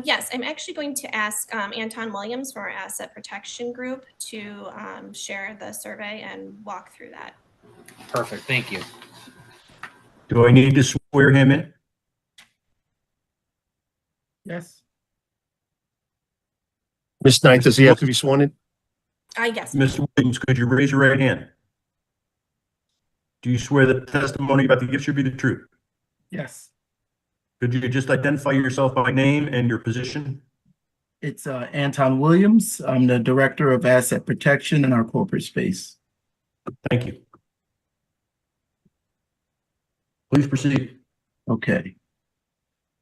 Yes, I'm actually going to ask Anton Williams from our asset protection group to share the survey and walk through that. Perfect, thank you. Do I need to swear him in? Yes. Ms. Knight, does he have to be sworn in? Yes. Mr. Williams, could you raise your right hand? Do you swear that the testimony about the gift should be the truth? Yes. Could you just identify yourself by name and your position? It's Anton Williams. I'm the Director of Asset Protection in our corporate space. Thank you. Please proceed. Okay.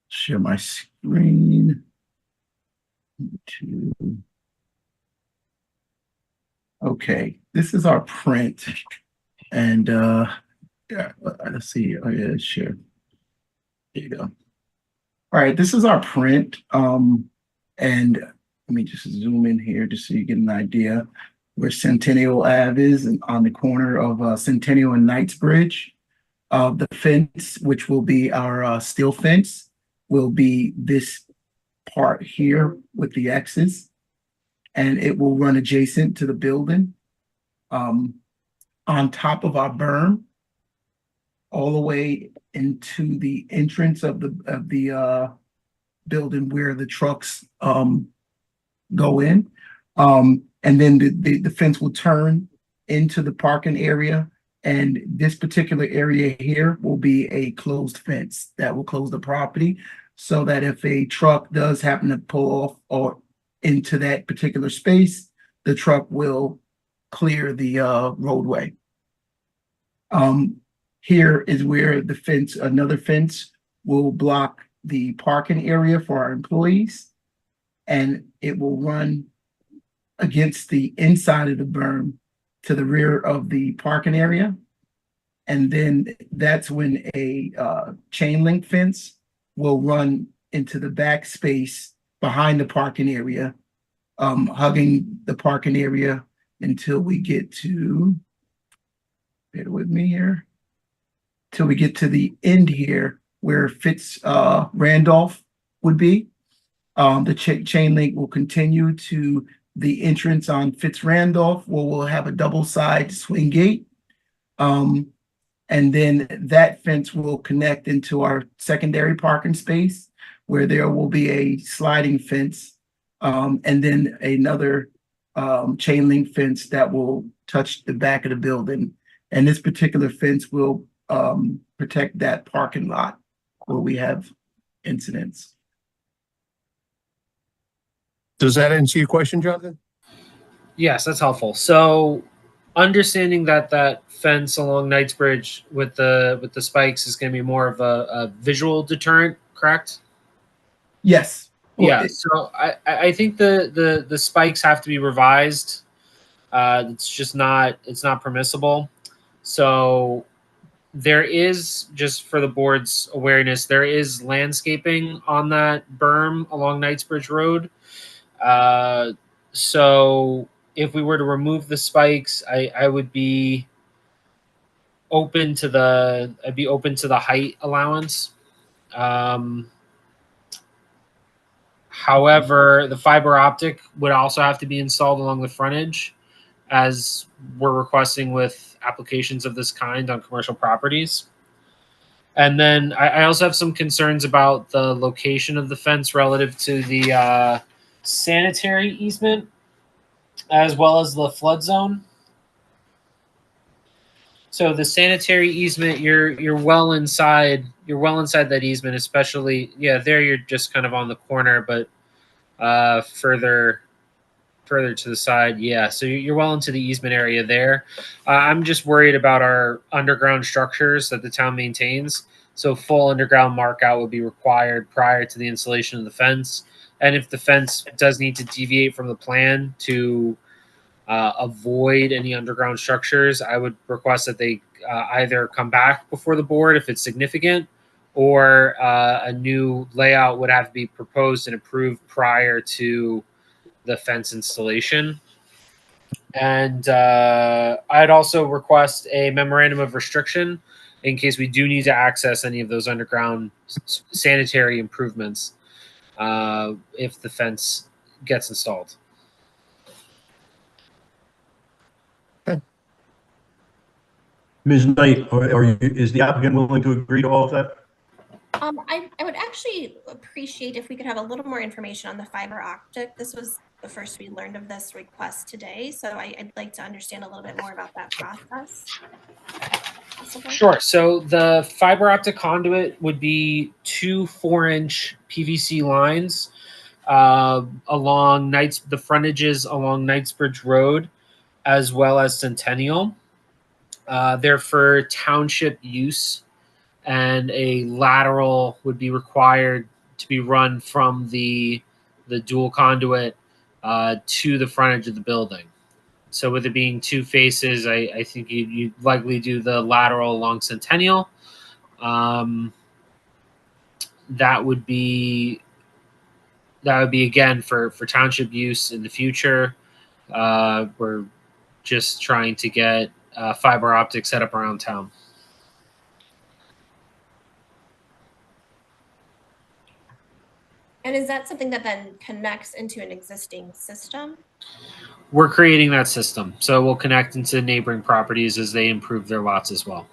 Share my screen. Okay, this is our print. And yeah, let's see. Oh yeah, sure. There you go. All right, this is our print. And let me just zoom in here just so you get an idea where Centennial Ave is, and on the corner of Centennial and Knightsbridge. The fence, which will be our steel fence, will be this part here with the X's, and it will run adjacent to the building, on top of our berm, all the way into the entrance of the building where the trucks go in, and then the fence will turn into the parking area. And this particular area here will be a closed fence that will close the property, so that if a truck does happen to pull off or into that particular space, the truck will clear the roadway. Here is where the fence, another fence, will block the parking area for our employees, and it will run against the inside of the berm to the rear of the parking area. And then that's when a chain link fence will run into the back space behind the parking area, hugging the parking area until we get to, bear with me here, till we get to the end here where Fitz Randolph would be. The chain link will continue to the entrance on Fitzrandolph, where we'll have a double side swing gate. And then that fence will connect into our secondary parking space, where there will be a sliding fence, and then another chain link fence that will touch the back of the building. And this particular fence will protect that parking lot where we have incidents. Does that answer your question, Jonathan? Yes, that's helpful. So understanding that that fence along Knightsbridge with the spikes is going to be more of a visual deterrent, correct? Yes. Yeah. So I think the spikes have to be revised. It's not permissible. So there is, just for the board's awareness, there is landscaping on that berm along Knightsbridge Road. So if we were to remove the spikes, I would be open to the height allowance. However, the fiber optic would also have to be installed along the frontage, as we're requesting with applications of this kind on commercial properties. And then I also have some concerns about the location of the fence relative to the sanitary easement, as well as the flood zone. So the sanitary easement, you're well inside that easement, especially there you're just kind of on the corner, but further to the side, so you're well into the easement area there. I'm just worried about our underground structures that the town maintains. So full underground mark out would be required prior to the installation of the fence. And if the fence does need to deviate from the plan to avoid any underground structures, I would request that they either come back before the board if it's significant, or a new layout would have to be proposed and approved prior to the fence installation. And I'd also request a memorandum of restriction in case we do need to access any of those underground sanitary improvements if the fence gets installed. Ms. Knight, is the applicant willing to agree to all of that? I would actually appreciate if we could have a little more information on the fiber optic. This was the first we learned of this request today, so I'd like to understand a little bit more about that process. Possible? Sure. So the fiber optic conduit would be 2 4-inch PVC lines along the frontages along Knightsbridge Road, as well as Centennial. They're for township use, and a lateral would be required to be run from the dual conduit to the frontage of the building. So with it being 2 faces, I think you'd likely do the lateral along Centennial. That would be again for township use in the future. We're just trying to get fiber optic set up around town. And is that something that then connects into an existing system? We're creating that system, so we'll connect into neighboring properties as they improve their lots as well.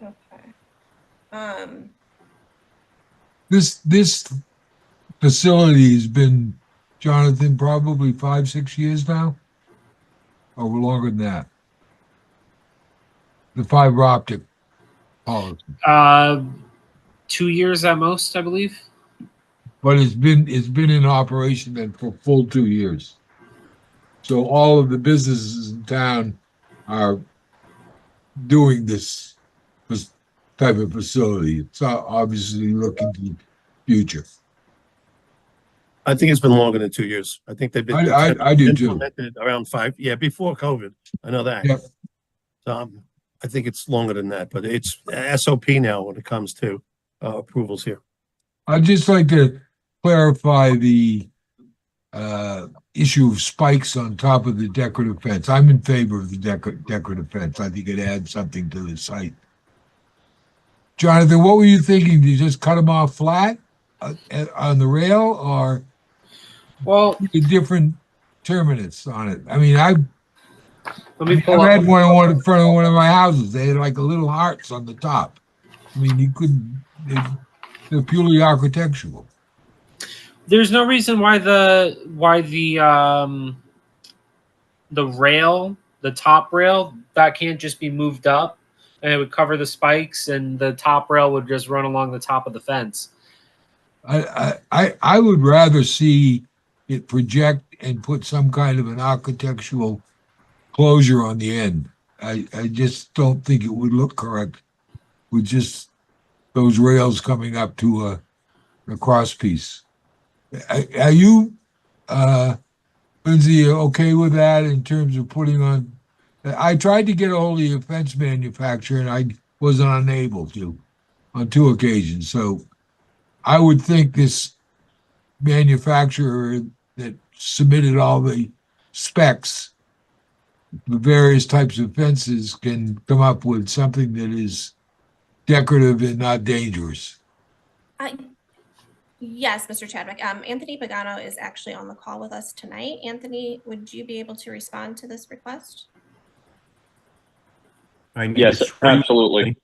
Okay. This facility has been, Jonathan, probably 5-6 years now, or longer than that. The fiber optic policy. 2 years at most, I believe. But it's been in operation then for full 2 years. So all of the businesses in town are doing this type of facility. It's obviously looking to the future. I think it's been longer than 2 years. I think they've been I do too. implemented around 5. Yeah, before COVID. I know that. Yep. I think it's longer than that, but it's SOP now when it comes to approvals here. I'd just like to clarify the issue of spikes on top of the decorative fence. I'm in favor of the decorative fence. I think it adds something to the site. Jonathan, what were you thinking? Did you just cut them off flat on the rail, or? Well, a different terminus on it. I mean, let me pull I up. had one in front of one of my houses. They had like a little hearts on the top. I mean, you couldn't. They're purely architectural. There's no reason why the rail, the top rail, that can't just be moved up, and it would cover the spikes, and the top rail would just run along the top of the fence. I would rather see it project and put some kind of an architectural closure on the end. I just don't think it would look correct with just those rails coming up to a cross piece. Are you, Lindsay, okay with that in terms of putting on? I tried to get a hold of your fence manufacturer and I was unable to on 2 occasions. So I would think this manufacturer that submitted all the specs, the various types of fences, can come up with something that is decorative and not dangerous. Yes, Mr. Chadwick. Anthony Pagano is actually on the call with us tonight. Anthony, would you be able to respond to this request? Yes, absolutely.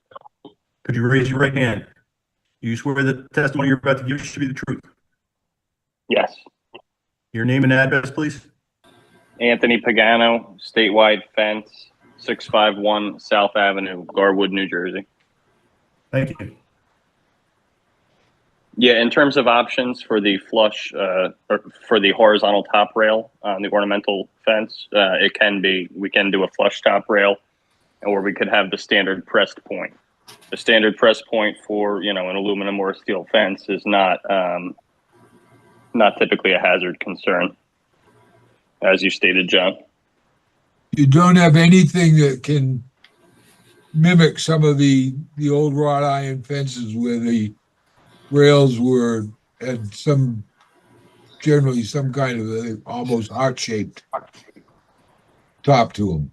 Could you raise your right hand? You swear that the testimony you're about to give should be the truth? Yes. Your name and address, please. Anthony Pagano, statewide fence, 651 South Avenue, Garwood, New Jersey. Thank you. Yeah, in terms of options for the flush, or for the horizontal top rail on the ornamental fence, we can do a flush top rail, or we could have the standard pressed point. The standard press point for, an aluminum or steel fence is not typically a hazard concern, as you stated, John. You don't have anything that can mimic some of the old wrought iron fences where the rails had generally some kind of almost heart-shaped top to them.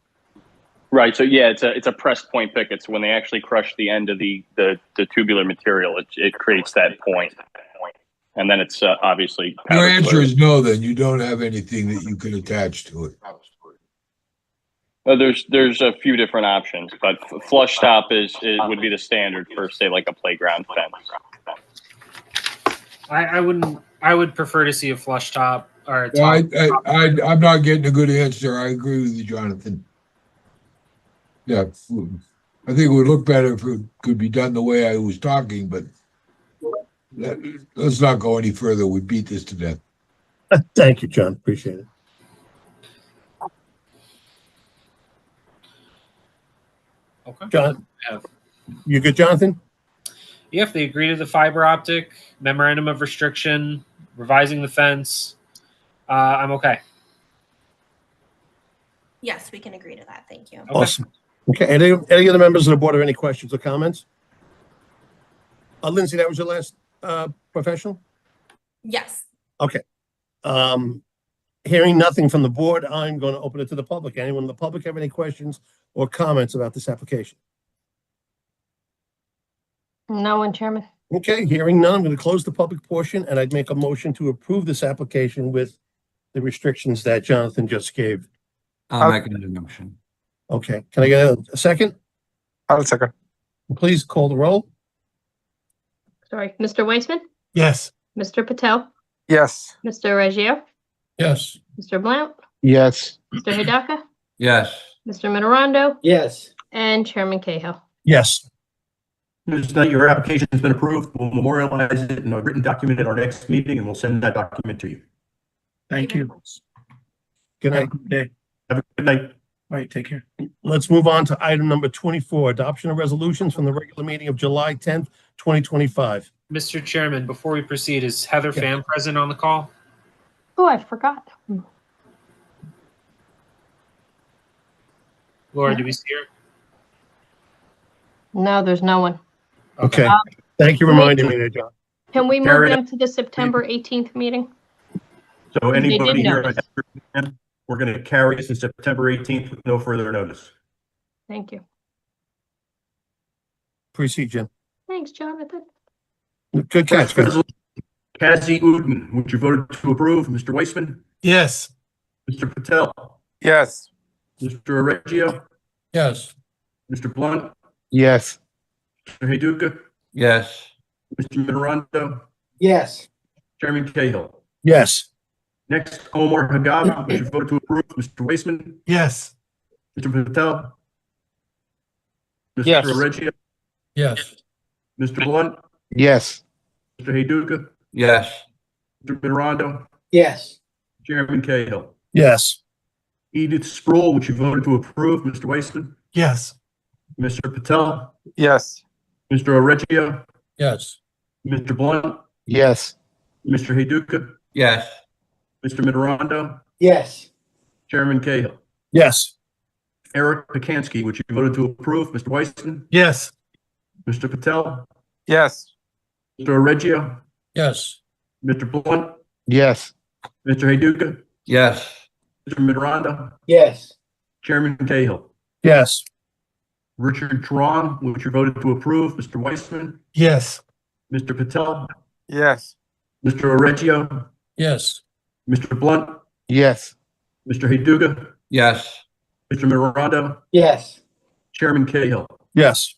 Right. So yeah, it's a press point picket. So when they actually crush the end of the tubular material, it creates that point, and then it's obviously. Your answer is no. Then you don't have anything that you can attach to it. There's a few different options, but flush top would be the standard for, say, like a playground fence. I would prefer to see a flush top or a Well, top. I'm not getting a good answer. I agree with you, Jonathan. Yeah, I think it would look better if it could be done the way I was talking, but let's not go any further. We beat this to death. Thank you, John. Appreciate it. Okay. John, you good, Jonathan? Yeah, if they agree to the fiber optic memorandum of restriction, revising the fence, I'm okay. Yes, we can agree to that. Thank you. Awesome. Okay. Any other members of the board have any questions or comments? Lindsay, that was your last professional? Yes. Okay. Hearing nothing from the board, I'm going to open it to the public. Anyone in the public have any questions or comments about this application? No one, Chairman. Okay, hearing none, I'm going to close the public portion, and I'd make a motion to approve this application with the restrictions that Jonathan just gave. I'll make another motion. Okay, can I get a second? I'll second. Please call the roll. Sorry, Mr. Weissman, Yes. Mr. Patel, Yes. Mr. Reggio, Yes. Mr. Blount, Yes. Mr. Hidaka, Yes. Mr. Minorando, Yes. and Chairman Cahill. Yes. Your application has been approved. We'll memorialize it in a written document at our next meeting, and we'll send that document to you. Thank you. Good night. Have a good day. Have a good night. All right, take care. Let's move on to item number 24, adoption of resolutions from the regular meeting of July 10th, 2025. Mr. Chairman, before we proceed, is Heather Pham present on the call? Oh, I forgot. Laura, do we see her? No, there's no one. Okay. Thank you for reminding me there, John. Can we move Karen- them to the September 18th meeting? So They did anybody here, notice. we're going to carry this to September 18th with no further notice. Thank you. Proceed, Jim. Thanks, Jonathan. Good catch. guys. Kazi Udman, which you voted to approve. Mr. Weissman, Yes. Mr. Patel, Yes. Mr. Oreggio, Yes. Mr. Blunt, Yes. Mr. Heyduka, Yes. Mr. Mitterondo, Yes. Chairman Cahill. Yes. Next, Omar Hagab, which you voted to approve. Mr. Weissman, Yes. Mr. Patel, Mr. Yes. Oreggio, Yes. Mr. Blunt, Yes. Mr. Heyduka, Yes. Mr. Mitterondo, Yes. Chairman Cahill. Yes. Edith Sproul, which you voted to approve. Mr. Weissman, Yes. Mr. Patel, Yes. Mr. Oreggio, Yes. Mr. Blunt, Yes. Mr. Heyduka, Yes. Mr. Mitterondo, Yes. Chairman Cahill. Yes. Eric Pekansky, which you voted to approve. Mr. Weissman, Yes. Mr. Patel, Yes. Mr. Oreggio, Yes. Mr. Blunt, Yes. Mr. Heyduka, Yes. Mr. Mitterondo, Yes. Chairman Cahill. Yes. Richard Tron, which you voted to approve. Mr. Weissman, Yes. Mr. Patel, Yes. Mr. Oreggio, Yes. Mr. Blunt, Yes. Mr. Heyduka, Yes. Mr. Mitterondo, Yes. Chairman Cahill. Yes.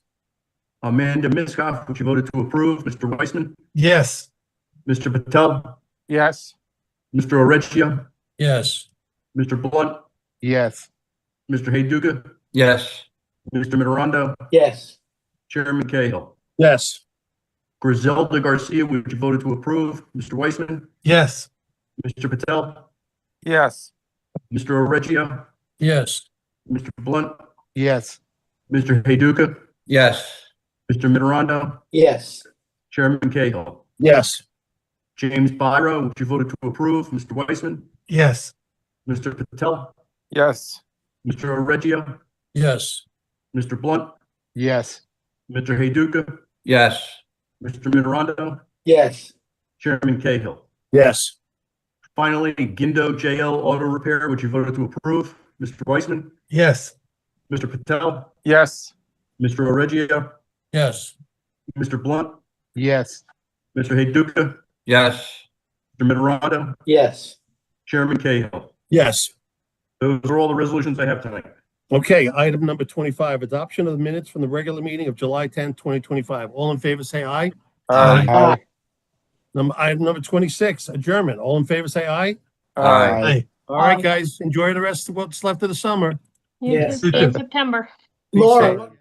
Amanda Miskoff, which you voted to approve. Mr. Weissman, Yes. Mr. Patel, Yes. Mr. Oreggio, Yes. Mr. Blunt, Yes. Mr. Heyduka, Yes. Mr. Mitterondo, Yes. Chairman Cahill. Yes. Griselda Garcia, which you voted to approve. Mr. Weissman, Yes. Mr. Patel, Yes. Mr. Oreggio, Yes. Mr. Blunt, Yes. Mr. Heyduka, Yes. Mr. Mitterondo, Yes. Chairman Cahill. Yes. James Byra, which you voted to approve. Mr. Weissman, Yes. Mr. Patel, Yes. Mr. Oreggio, Yes. Mr. Blunt, Yes. Mr. Heyduka, Yes. Mr. Mitterondo, Yes. Chairman Cahill. Yes. Finally, Gindo JL Auto Repair, which you voted to approve. Mr. Weissman, Yes. Mr. Patel, Yes. Mr. Oreggio, Yes. Mr. Blunt, Yes. Mr. Heyduka, Yes. Mr. Mitterondo, Yes. Chairman Cahill. Yes. Those are all the resolutions I have tonight. Okay, item number 25, adoption of the minutes from the regular meeting of July 10th, 2025. All in favor, say aye. Aye. Item number 26, adjournment. All in favor, say aye. Aye. All right, guys, enjoy the rest of what's left of the summer. You Yes. too. See you in September. Be Laura, safe.